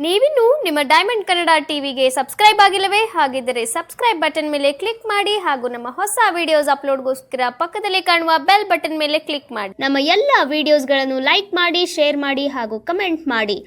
ನೀವಿನ್ನು ನಿಮ್ಮ ಡೈಮಂಡ್ ಕನ್ನಡ ಟಿವಿಗೆ ಸಬ್ಸ್ಕ್ರೈಬ್ ಆಗಿಲ್ಲವೇ? ಹಾಗಿದ್ದರೆ ಸಬ್ಸ್ಕ್ರೈಬ್ ಬಟನ್ ಮೇಲೆ ಕ್ಲಿಕ್ ಮಾಡಿ ಹಾಗೂ ನಮ್ಮ ಹೊಸ ವಿಡಿಯೋಸ್ ಅಪ್ಲೋಡ್ಗೋಸ್ಕರ ಪಕ್ಕದಲ್ಲಿ ಕಾಣುವ ಬೆಲ್ ಬಟನ್ ಮೇಲೆ ಕ್ಲಿಕ್ ಮಾಡಿ. ನಮ್ಮ ಎಲ್ಲ ವಿಡಿಯೋಸ್ಗಳನ್ನು ಲೈಕ್ ಮಾಡಿ, ಶೇರ್ ಮಾಡಿ ಹಾಗೂ ಕಮೆಂಟ್ ಮಾಡಿ.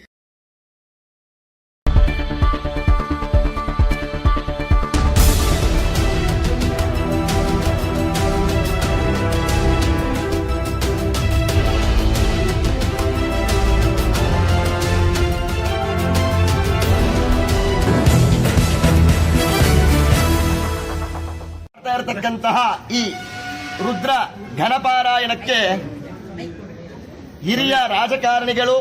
ಇರತಕ್ಕಂತಹ ಈ ರುದ್ರ ಘನಪಾರಾಯಣಕ್ಕೆ ಹಿರಿಯ ರಾಜಕಾರಣಿಗಳು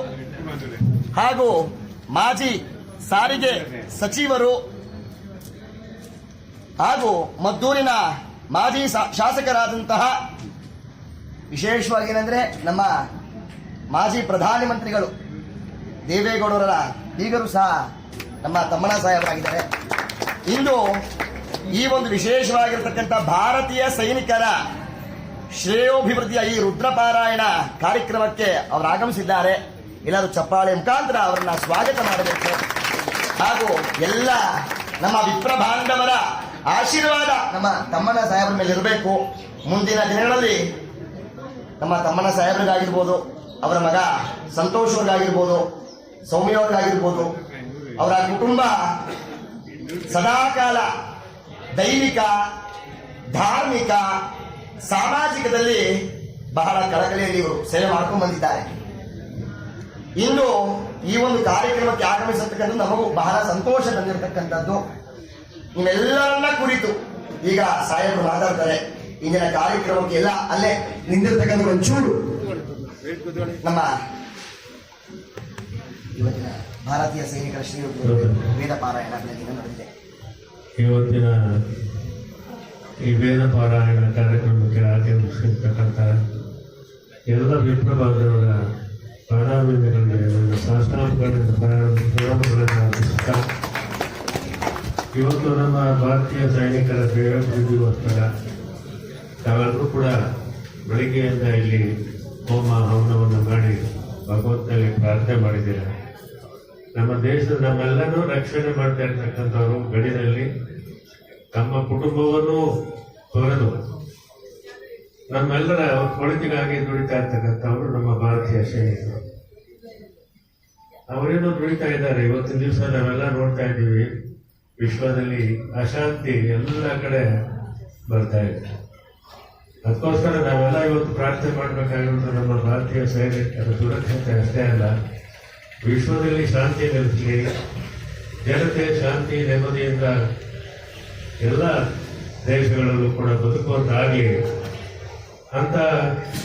ಹಾಗೂ ಮಾಜಿ ಸಾರಿಗೆ ಸಚಿವರು ಹಾಗೂ ಮದ್ದೂರಿನ ಮಾಜಿ ಶಾಸಕರಾದಂತಹ ವಿಶೇಷವಾಗಿ ಏನಂದ್ರೆ ನಮ್ಮ ಮಾಜಿ ಪ್ರಧಾನಮಂತ್ರಿಗಳು ದೇವೇಗೌಡರ ಬೀಗರು ಸಹ ನಮ್ಮ ತಮ್ಮಣ್ಣ ಸಾಹೇಬರಾಗಿದ್ದಾರೆ. ಇಂದು ಈ ಒಂದು ವಿಶೇಷವಾಗಿರತಕ್ಕಂಥ ಭಾರತೀಯ ಸೈನಿಕರ ಶ್ರೇಯೋಭಿವೃದ್ಧಿಯ ಈ ರುದ್ರಪಾರಾಯಣ ಕಾರ್ಯಕ್ರಮಕ್ಕೆ ಅವರು ಆಗಮಿಸಿದ್ದಾರೆ. ಎಲ್ಲರೂ ಚಪ್ಪಾಳೆ ಮುಖಾಂತರ ಅವರನ್ನ ಸ್ವಾಗತ ಮಾಡಬೇಕು. ಹಾಗೂ ಎಲ್ಲ ನಮ್ಮ ವಿಪ್ರ ಬಾಂಧವರ ಆಶೀರ್ವಾದ ನಮ್ಮ ತಮ್ಮಣ್ಣ ಸಾಹೇಬ್ರ ಮೇಲೆ ಇರಬೇಕು. ಮುಂದಿನ ದಿನಗಳಲ್ಲಿ ನಮ್ಮ ತಮ್ಮಣ್ಣ ಸಾಹೇಬ್ರಿಗಾಗಿರ್ಬೋದು, ಅವರ ಮಗ ಸಂತೋಷ್ ಅವ್ರಿಗಾಗಿರ್ಬೋದು, ಸೌಮ್ಯ ಅವ್ರಿಗಾಗಿರ್ಬೋದು, ಅವರ ಕುಟುಂಬ ಸದಾಕಾಲ ದೈನಿಕ, ಧಾರ್ಮಿಕ, ಸಾಮಾಜಿಕದಲ್ಲಿ ಬಹಳ ಕಳಕಳಿಯಲ್ಲಿ ಇವರು ಸೇವೆ ಮಾಡ್ಕೊಂಡು ಬಂದಿದ್ದಾರೆ. ಇಂದು ಈ ಒಂದು ಕಾರ್ಯಕ್ರಮಕ್ಕೆ ಆಗಮಿಸತಕ್ಕಂಥದ್ದು ನಮಗೂ ಬಹಳ ಸಂತೋಷ ತಂದಿರತಕ್ಕಂಥದ್ದು. ನಿಮ್ಮೆಲ್ಲರನ್ನ ಕುರಿತು ಈಗ ಸಾಹೇಬರು ಮಾತಾಡ್ತಾರೆ. ಇಂದಿನ ಕಾರ್ಯಕ್ರಮಕ್ಕೆ ಎಲ್ಲ ಅಲ್ಲೇ ನಿಂದಿರ್ತಕ್ಕಂಥ ಒಂಚೂರು ನಮ್ಮ ಇವತ್ತಿನ ಭಾರತೀಯ ಸೈನಿಕರ ಶ್ರೀ ವೇದ ಪಾರಾಯಣ ನಡೆದಿದೆ. ಇವತ್ತಿನ ಈ ವೇದ ಪಾರಾಯಣ ಕಾರ್ಯಕ್ರಮಕ್ಕೆ ಆಗಮಿಸಿರ್ತಕ್ಕಂಥ ಎಲ್ಲ ವಿಪ್ರ ಬಾಂಧವರ ಪಾರಾಯಣಗಳಿಗೆ ನನ್ನ ಸಾಷ್ಟಾಂಗಗಳಿಂದ ಪ್ರಣಾಮಗಳನ್ನು ಅರ್ಪಿಸುತ್ತಾ, ಇವತ್ತು ನಮ್ಮ ಭಾರತೀಯ ಸೈನಿಕರ ಶ್ರೇಯೋಭಿವೃದ್ಧಿಗೋಸ್ಕರ ತಾವೆಲ್ಲರೂ ಕೂಡ ಬೆಳಿಗ್ಗೆಯಿಂದ ಇಲ್ಲಿ ಹೋಮ ಹವನವನ್ನು ಮಾಡಿ ಭಗವಂತನಲ್ಲಿ ಪ್ರಾರ್ಥನೆ ಮಾಡಿದ್ದೀರಾ. ನಮ್ಮ ದೇಶದ ನಮ್ಮೆಲ್ಲರೂ ರಕ್ಷಣೆ ಮಾಡ್ತಾ ಇರ್ತಕ್ಕಂಥವರು ಗಡಿಯಲ್ಲಿ ತಮ್ಮ ಕುಟುಂಬವನ್ನು ತೊರೆದು ನಮ್ಮೆಲ್ಲರ ಒಳಿತಿಗಾಗಿ ದುಡಿತಾ ಇರ್ತಕ್ಕಂಥವರು ನಮ್ಮ ಭಾರತೀಯ ಸೈನಿಕರು. ಅವರೇನೋ ದುಡಿತಾ ಇದ್ದಾರೆ. ಇವತ್ತಿನ ದಿವಸ ನಾವೆಲ್ಲ ನೋಡ್ತಾ ಇದ್ದೀವಿ, ವಿಶ್ವದಲ್ಲಿ ಅಶಾಂತಿ ಎಲ್ಲ ಕಡೆ ಬರ್ತಾ ಇದೆ. ಅದಕ್ಕೋಸ್ಕರ ನಾವೆಲ್ಲ ಇವತ್ತು ಪ್ರಾರ್ಥನೆ ಮಾಡಬೇಕಾಗಿರೋದು ನಮ್ಮ ಭಾರತೀಯ ಸೈನಿಕರ ಸುರಕ್ಷತೆ ಅಷ್ಟೇ ಅಲ್ಲ, ವಿಶ್ವದಲ್ಲಿ ಶಾಂತಿ ನೆಲೆಸಲಿ, ಜನತೆ ಶಾಂತಿ ನೆಮ್ಮದಿಯಿಂದ ಎಲ್ಲ ದೇಶಗಳಲ್ಲೂ ಕೂಡ ಬದುಕುವಂತಾಗಲಿ ಅಂತ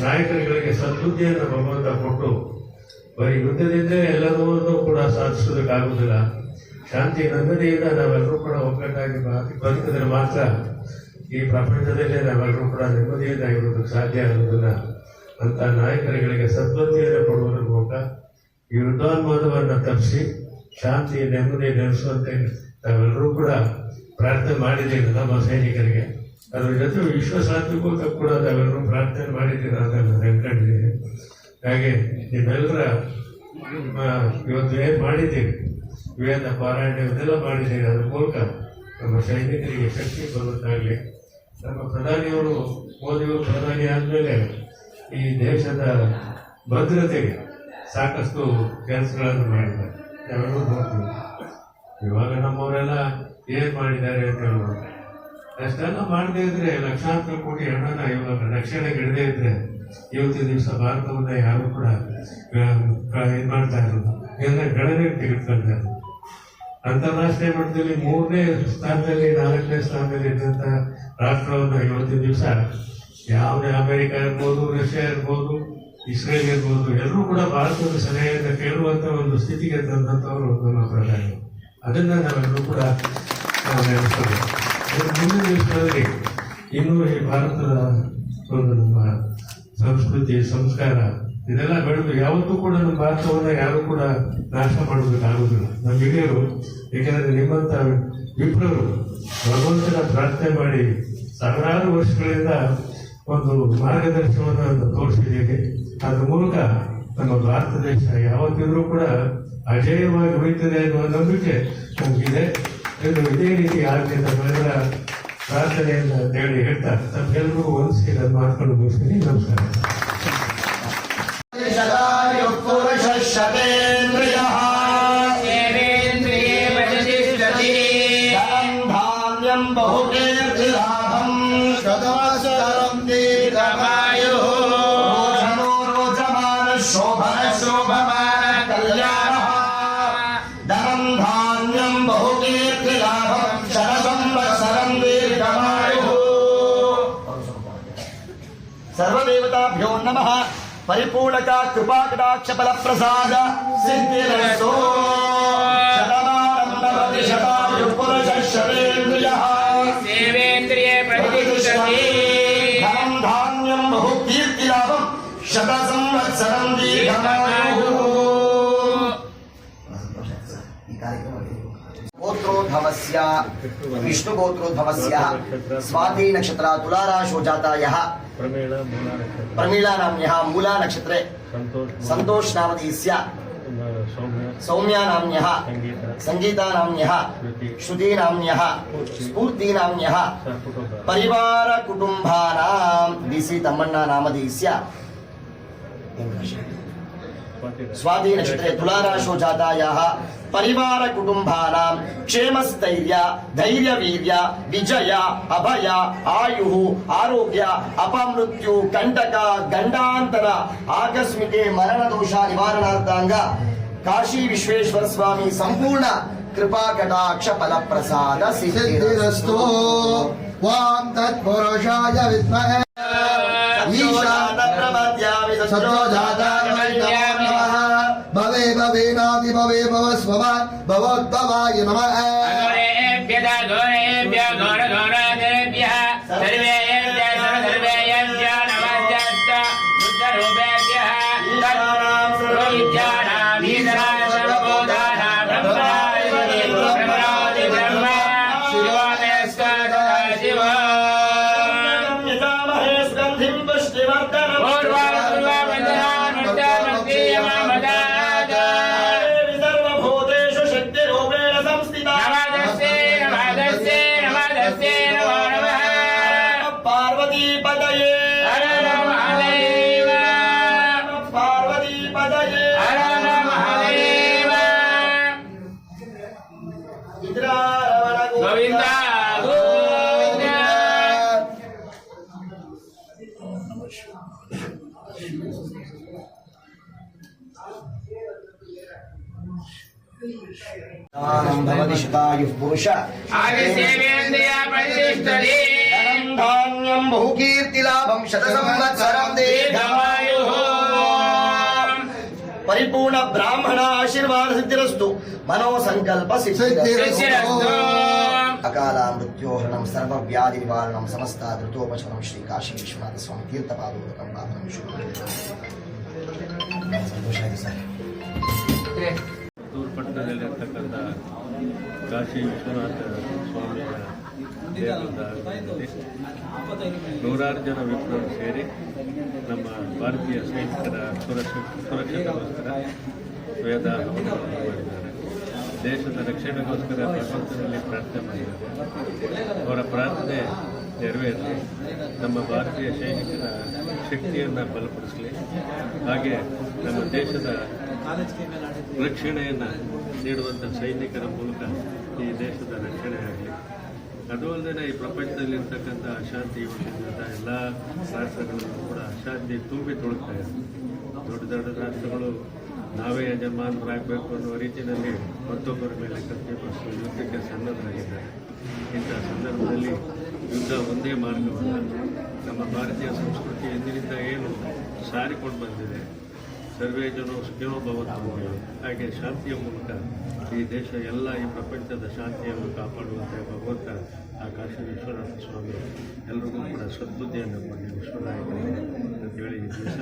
ನಾಯಕರುಗಳಿಗೆ ಸದ್ಬುದ್ಧಿಯನ್ನು ಭಗವಂತ ಕೊಟ್ಟು, ಬರೀ ಯುದ್ಧದಿಂದ ಎಲ್ಲವನ್ನೂ ಕೂಡ ಸಾಧಿಸೋದಕ್ಕಾಗುವುದಿಲ್ಲ. ಶಾಂತಿ ನೆಮ್ಮದಿಯಿಂದ ನಾವೆಲ್ಲರೂ ಕೂಡ ಒಗ್ಗಟ್ಟಾಗಿ ಬದುಕಿದ್ರೆ ಮಾತ್ರ ಈ ಪ್ರಪಂಚದಲ್ಲೇ ನಾವೆಲ್ಲರೂ ಕೂಡ ನೆಮ್ಮದಿಯಿಂದ ಇರೋದಕ್ಕೆ ಸಾಧ್ಯ ಆಗುವುದಿಲ್ಲ ಅಂತ ನಾಯಕರುಗಳಿಗೆ ಸದ್ಬುದ್ಧಿಯನ್ನು ಕೊಡುವುದರ ಮೂಲಕ ಈ ಯುದ್ಧೋನ್ಮಾದವನ್ನು ತಪ್ಪಿಸಿ ಶಾಂತಿ ನೆಮ್ಮದಿ ನೆಲೆಸುವಂತೆ ನಾವೆಲ್ಲರೂ ಕೂಡ ಪ್ರಾರ್ಥನೆ ಮಾಡಿದ್ದೀವಿ ನಮ್ಮ ಸೈನಿಕರಿಗೆ. ಅದರ ಜೊತೆ ವಿಶ್ವಶಾಂತಿಗೂ ಕೂಡ ನಾವೆಲ್ಲರೂ ಪ್ರಾರ್ಥನೆ ಮಾಡಿದ್ದೀವಿ ಅದನ್ನು ನೆನ್ಕೊಂಡಿದ್ದೀವಿ. ಹಾಗೆ ನಿಮ್ಮೆಲ್ಲರ ಇವತ್ತು ಏನು ಮಾಡಿದ್ದೀವಿ, ವೇದ ಪಾರಾಯಣ ಇದೆಲ್ಲ ಮಾಡಿದ್ದೀವಿ. ಅದ್ರ ಮೂಲಕ ನಮ್ಮ ಸೈನಿಕರಿಗೆ ಶಕ್ತಿ ಬರುತ್ತಾಗಲಿ. ನಮ್ಮ ಪ್ರಧಾನಿಯವರು, ಮೋದಿಯವರು ಪ್ರಧಾನಿ ಆದಮೇಲೆ ಈ ದೇಶದ ಭದ್ರತೆಗೆ ಸಾಕಷ್ಟು ಕೆಲಸಗಳನ್ನು ಮಾಡಿದ್ದಾರೆ. ನಾವೆಲ್ಲರೂ ನೋಡ್ತೀವಿ. ಇವಾಗ ನಮ್ಮವರೆಲ್ಲ ಏನ್ ಮಾಡಿದ್ದಾರೆ ಅಂತ ಹೇಳ್ಬೋದು. ಅಷ್ಟೆಲ್ಲ ಮಾಡದೇ ಇದ್ರೆ ಲಕ್ಷಾಂತರ ಕೋಟಿ ಹಣನ ಇವಾಗ ರಕ್ಷಣೆಗೆ ಇಡದೇ ಇದ್ರೆ ಇವತ್ತಿನ ದಿವಸ ಭಾರತವನ್ನ ಯಾರು ಕೂಡ ಇದು ಮಾಡ್ತಾ ಇರೋದು ಎಲ್ಲ ಗಣನೆಗೆ ತೆಗೆದುಕೊಳ್ತಾ ಇರೋದು. ಅಂತಾರಾಷ್ಟ್ರೀಯ ಮಟ್ಟದಲ್ಲಿ 3ನೇ ಸ್ಥಾನದಲ್ಲಿ 4ನೇ ಸ್ಥಾನದಲ್ಲಿ ಇದ್ದಂತ ರಾಷ್ಟ್ರವನ್ನ ಇವತ್ತಿನ ದಿವಸ ಯಾವುದೇ ಅಮೆರಿಕ ಇರ್ಬೋದು, ರಷ್ಯಾ ಇರ್ಬೋದು, ಇಸ್ರೇಲ್ ಇರ್ಬೋದು, ಎಲ್ಲರೂ ಕೂಡ ಭಾರತದ ಸಲಹೆಯನ್ನು ಕೇಳುವಂತ ಒಂದು ಸ್ಥಿತಿಗೆ ತಂದಂತವರು ನಮ್ಮ ಪ್ರಧಾನಿ. ಅದನ್ನ ನಾವೆಲ್ಲರೂ ಕೂಡ ನಾವು ನೆನೆಸ್ಕೋಬೇಕು. ಮುಂದಿನ ದಿವಸದಲ್ಲಿ ಇನ್ನೂ ಈ ಭಾರತದ ಒಂದು ನಮ್ಮ ಸಂಸ್ಕೃತಿ, ಸಂಸ್ಕಾರ ಇದೆಲ್ಲ ಬೆಳೆದು ಯಾವತ್ತೂ ಕೂಡ ನಮ್ಮ ಭಾರತವನ್ನ ಯಾರು ಕೂಡ ನಾಶ ಮಾಡೋದಕ್ಕಾಗುದಿಲ್ಲ. ನಮ್ಮ ಹಿರಿಯರು, ಏಕೆಂದರೆ ನಿಮ್ಮಂತ ವಿಪ್ರರು ಭಗವಂತನ ಪ್ರಾರ್ಥನೆ ಮಾಡಿ ಸಾವಿರಾರು ವರ್ಷಗಳಿಂದ ಒಂದು ಮಾರ್ಗದರ್ಶನವನ್ನು ತೋರಿಸಿದ್ದೀರಿ. ಅದ್ರ ಮೂಲಕ ನಮ್ಮ ಭಾರತ ದೇಶ ಯಾವತ್ತಿದ್ರೂ ಕೂಡ ಅಜೇಯವಾಗಿ ಹೋಯ್ತದೆ ಅನ್ನುವ ನಂಬಿಕೆ ನಮಗಿದೆ. ಇದು ಇದೇ ರೀತಿ ಆಗಲಿ ನಮ್ಮೆಲ್ಲರ ಪ್ರಾರ್ಥನೆಯನ್ನು ಅಂತ ಹೇಳಿ ಹೇಳ್ತಾ ತಮ್ಗೆಲ್ಲರೂ ಒಂದ್ಸಿ ಇದನ್ನು ಮಾಡ್ಕೊಂಡು ಮುಗಿಸ್ತೀನಿ. ನಮಸ್ಕಾರ. सर्वदेवताभ्यो नमः. परिपूर्णका कृपा कटाक्ष फल प्रसाद सिद्धिरस्तु. शतमानं भवति शतायुः पुरुषः शतेन्द्रियः सेवेन्द्रिये प्रतिष्ठति. धनं धान्यं बहु कीर्तिलाभं शतसंवत्सरं दीर्घमायुः. गोत्रोद्भवस्य विष्णुगोत्रोद्भवस्य स्वाति नक्षत्र तुलाराशो जातायः प्रमीला नाम्न्यः मूला नक्षत्रे संतोष नामधेयस्य सौम्या नाम्न्यः संगीता नाम्न्यः श्रुति नाम्न्यः स्फूर्ति नाम्न्यः परिवार कुटुंबानां बीसी तम्मण्णा नामधेयस्य स्वाति नक्षत्रे तुलाराशो जातायाः परिवार कुटुंबानां क्षेमस्थैर्य धैर्य वीर्य विजय अभय आयुः आरोग्य अपमृत्यु कंटक गंडांतर आकस्मिक मरण दोष निवारणार्थांग काशी विश्वेश्वर स्वामी संपूर्ण कृपा कटाक्ष फल प्रसाद सिद्धिरस्तु. वां तत्पुरुषाय विद्महे ईशान प्रपद्यामि सत्योजाताय नमः. भवे भवेनादि भवे भवस्वमान् भवोद्भवाय नमः. घोरेभ्यः घोरघोरादेभ्यः सर्वेभ्यः सर्वेभ्यः नमस्ते. बुद्धरूपेभ्यः विद्यानां ईश्वराय सर्वभूतानां ब्रह्मादि ब्रह्म शिवोऽस्तात् शिव. भवति शतायुः पुरुष आदिसेवेन्द्रिय प्रतिष्ठति. धनं धान्यं बहुकीर्तिलाभं शतसंवत्सरं दीर्घमायुः. परिपूर्ण ब्राह्मण आशीर्वाद सिद्धिरस्तु. मनोसंकल्प सिद्धिरस्तु. अकाल मृत्योहरणं सर्वव्याधि निवारणं समस्त ऋतोपशमनं श्री काशी विश्वनाथ स्वामी तीर्थपादोदकं पावनं शुभ. ಸಂತೋಷ ಆಯ್ತು ಸರ್. ಪಟ್ಟಣದಲ್ಲಿರ್ತಕ್ಕಂಥ ಕಾಶಿ ವಿಶ್ವನಾಥ ಸ್ವಾಮಿಯ ದೇವಸ್ಥಾನದಲ್ಲಿ ನೂರಾರು ಜನ ವಿಪ್ರರು ಸೇರಿ ನಮ್ಮ ಭಾರತೀಯ ಸೈನಿಕರ ಸುರಕ್ಷತೆಗೋಸ್ಕರ ವೇದ ಮಾಡಿದ್ದಾರೆ. ದೇಶದ ರಕ್ಷಣೆಗೋಸ್ಕರ ಪ್ರಪಂಚದಲ್ಲಿ ಪ್ರಾರ್ಥನೆ ಮಾಡಿದ್ದಾರೆ. ಅವರ ಪ್ರಾರ್ಥನೆ ನೆರವೇರಲಿ, ನಮ್ಮ ಭಾರತೀಯ ಸೈನಿಕರ ಶಕ್ತಿಯನ್ನು ಬಲಪಡಿಸಲಿ, ಹಾಗೆ ನಮ್ಮ ದೇಶದ ರಕ್ಷಣೆಯನ್ನು ನೀಡುವಂಥ ಸೈನಿಕರ ಮೂಲಕ ಈ ದೇಶದ ರಕ್ಷಣೆ ಆಗಲಿ. ಅದು ಅಲ್ಲದೆ ಈ ಪ್ರಪಂಚದಲ್ಲಿರ್ತಕ್ಕಂಥ ಅಶಾಂತಿ ಇವತ್ತಿನ ಎಲ್ಲ ರಾಷ್ಟ್ರಗಳಲ್ಲೂ ಕೂಡ ಅಶಾಂತಿ ತುಂಬಿ ತುಳುಕ್ತಾ ಇದೆ. ದೊಡ್ಡ ದೊಡ್ಡ ರಾಷ್ಟ್ರಗಳು ನಾವೇ ಯಜಮಾನರಾಗಬೇಕು ಅನ್ನುವ ರೀತಿಯಲ್ಲಿ ಮತ್ತೊಬ್ಬರ ಮೇಲೆ ಕತ್ತಿ ಬಸ್ಸು ಯುದ್ಧಕ್ಕೆ ಸನ್ನದ್ಧರಾಗಿದ್ದಾರೆ. ಇಂಥ ಸಂದರ್ಭದಲ್ಲಿ ಯುದ್ಧ ಒಂದೇ ಮಾರ್ಗವಲ್ಲ. ನಮ್ಮ ಭಾರತೀಯ ಸಂಸ್ಕೃತಿ ಎಂದಿನಿಂದ ಏನು ಸಾರಿಕೊಂಡು ಬಂದಿದೆ, ಸರ್ವೇ ಜನೋ ಸುಖಿನೋ ಭವಂತು, ಹಾಗೆ ಶಾಂತಿಯ ಮೂಲಕ ಈ ದೇಶ ಎಲ್ಲ ಈ ಪ್ರಪಂಚದ ಶಾಂತಿಯನ್ನು ಕಾಪಾಡುವಂತೆ ಭಗವಂತ ಆ ಕಾಶಿ ವಿಶ್ವನಾಥ ಸ್ವಾಮಿ ಎಲ್ಲರಿಗೂ ಕೂಡ ಸದ್ಬುದ್ಧಿಯನ್ನು ಕೊಡಿ, ವಿಶ್ವನಾಯಕನಿಗೆ ಅಂತೇಳಿ ಈ ದಿವಸ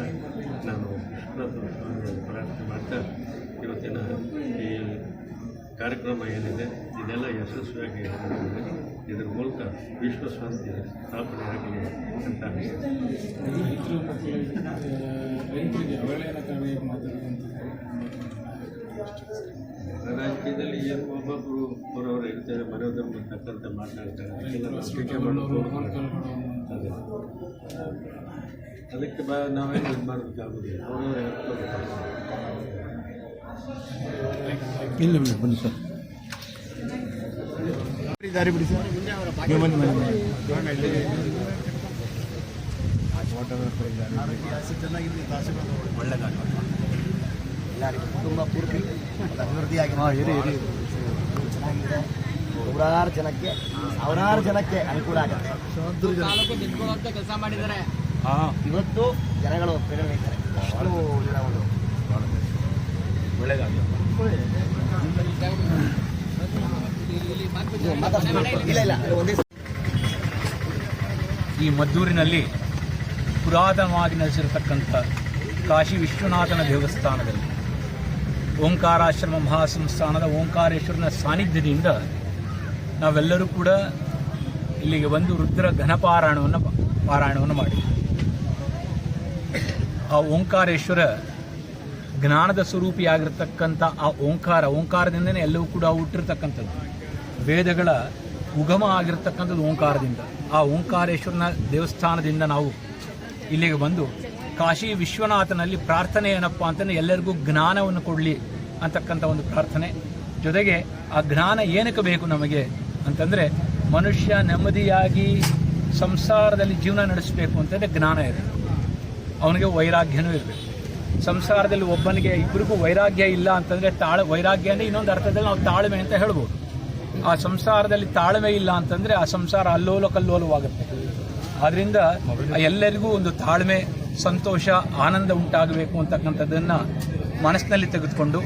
ನಾನು ವಿಶ್ವನಾಥ ಸ್ವಾಮಿಯನ್ನು ಪ್ರಾರ್ಥನೆ ಮಾಡ್ತಾ ಇವತ್ತಿನ ಈ ಕಾರ್ಯಕ್ರಮ ಏನಿದೆ ಇದೆಲ್ಲ ಯಶಸ್ವಿಯಾಗಿ ನಡೆದಿದೆ. ಇದರ ಮೂಲಕ ವಿಶ್ವಶಾಂತಿ ಸ್ಥಾಪನೆ ಆಗಲಿ ಅಂತ ರೈತರಿಗೆ ಅವಳೇನ ಕಾರಣವಾಗಿ ಮಾತಾಡುವಂಥ ರಾಜಕೀಯದಲ್ಲಿ ಏನು ಒಬ್ಬೊಬ್ಬರು ಬರೋರು ಇರ್ತಾರೆ, ಮನೆಯವ್ರನ್ನ ತಕ್ಕಂತೆ ಮಾತನಾಡ್ತಾರೆ, ಅದೇ ಅದಕ್ಕೆ ನಾವೇನು ಇದು ಮಾಡಬೇಕಾಗುದಿಲ್ಲ, ಅವರವರೇ ಇಲ್ಲ ಬನ್ನಿ ಸರ್, ದಾರಿ ಬಿಡಿ ಸರ್, ನೀವು ಬನ್ನಿ ಎಲ್ಲರಿಗೂ ಕುಟುಂಬ ಪೂರ್ತಿ ಅಭಿವೃದ್ಧಿಯಾಗಿ ಚೆನ್ನಾಗಿದೆ. ನೂರಾರು ಜನಕ್ಕೆ ಸಾವಿರಾರು ಜನಕ್ಕೆ ಅನುಕೂಲ ಆಗುತ್ತೆ. ಕೆಲಸ ಮಾಡಿದ್ದಾರೆ. ಇವತ್ತು ಜನಗಳು ಪ್ರೇರಣೆ ಅಷ್ಟು ಜನ ಒಂದು ಒಳ್ಳೆಯದಾಗಲಿ. ಇಲ್ಲ ಒಂದೇ ಈ ಮದ್ದೂರಿನಲ್ಲಿ ಪುರಾತನವಾಗಿ ನೆಲೆಸಿರತಕ್ಕಂಥ ಕಾಶಿ ವಿಶ್ವನಾಥನ ದೇವಸ್ಥಾನದಲ್ಲಿ ಓಂಕಾರಾಶ್ರಮ ಮಹಾಸಂಸ್ಥಾನದ ಓಂಕಾರೇಶ್ವರನ ಸಾನ್ನಿಧ್ಯದಿಂದ ನಾವೆಲ್ಲರೂ ಕೂಡ ಇಲ್ಲಿಗೆ ಬಂದು ರುದ್ರ ಪಾರಾಯಣವನ್ನು ಮಾಡಿದ್ವಿ. ಆ ಓಂಕಾರೇಶ್ವರ ಜ್ಞಾನದ ಸ್ವರೂಪಿಯಾಗಿರ್ತಕ್ಕಂಥ ಆ ಓಂಕಾರದಿಂದನೇ ಎಲ್ಲವೂ ಕೂಡ ಹುಟ್ಟಿರ್ತಕ್ಕಂಥದ್ದು. ವೇದಗಳ ಉಗಮ ಆಗಿರ್ತಕ್ಕಂಥದ್ದು ಓಂಕಾರದಿಂದ. ಆ ಓಂಕಾರೇಶ್ವರನ ದೇವಸ್ಥಾನದಿಂದ ನಾವು ಇಲ್ಲಿಗೆ ಬಂದು ಕಾಶಿ ವಿಶ್ವನಾಥನಲ್ಲಿ ಪ್ರಾರ್ಥನೆ ಏನಪ್ಪ ಅಂತಂದರೆ ಎಲ್ಲರಿಗೂ ಜ್ಞಾನವನ್ನು ಕೊಡಲಿ ಅಂತಕ್ಕಂಥ ಒಂದು ಪ್ರಾರ್ಥನೆ. ಜೊತೆಗೆ ಆ ಜ್ಞಾನ ಏನಕ್ಕೆ ಬೇಕು ನಮಗೆ ಅಂತಂದರೆ ಮನುಷ್ಯ ನೆಮ್ಮದಿಯಾಗಿ ಸಂಸಾರದಲ್ಲಿ ಜೀವನ ನಡೆಸಬೇಕು ಅಂತಂದರೆ ಜ್ಞಾನ ಇರಬೇಕು, ಅವನಿಗೆ ವೈರಾಗ್ಯನೂ ಇರಬೇಕು. ಸಂಸಾರದಲ್ಲಿ ಒಬ್ಬನಿಗೆ ಇಬ್ಬರಿಗೂ ವೈರಾಗ್ಯ ಇಲ್ಲ ಅಂತಂದರೆ ವೈರಾಗ್ಯ ಅಂದರೆ ಇನ್ನೊಂದು ಅರ್ಥದಲ್ಲಿ ನಾವು ತಾಳ್ಮೆ ಅಂತ ಹೇಳ್ಬೋದು. ಆ ಸಂಸಾರದಲ್ಲಿ ತಾಳ್ಮೆ ಇಲ್ಲ ಅಂತಂದರೆ ಆ ಸಂಸಾರ ಅಲ್ಲೋಲ ಕಲ್ಲೋಲವಾಗುತ್ತೆ. ಆದ್ದರಿಂದ ಎಲ್ಲರಿಗೂ ಒಂದು ತಾಳ್ಮೆ, ಸಂತೋಷ, ಆನಂದ ಉಂಟಾಗಬೇಕು ಅಂತಕ್ಕಂಥದ್ದನ್ನು ಮನಸ್ಸಿನಲ್ಲಿ ತೆಗೆದುಕೊಂಡು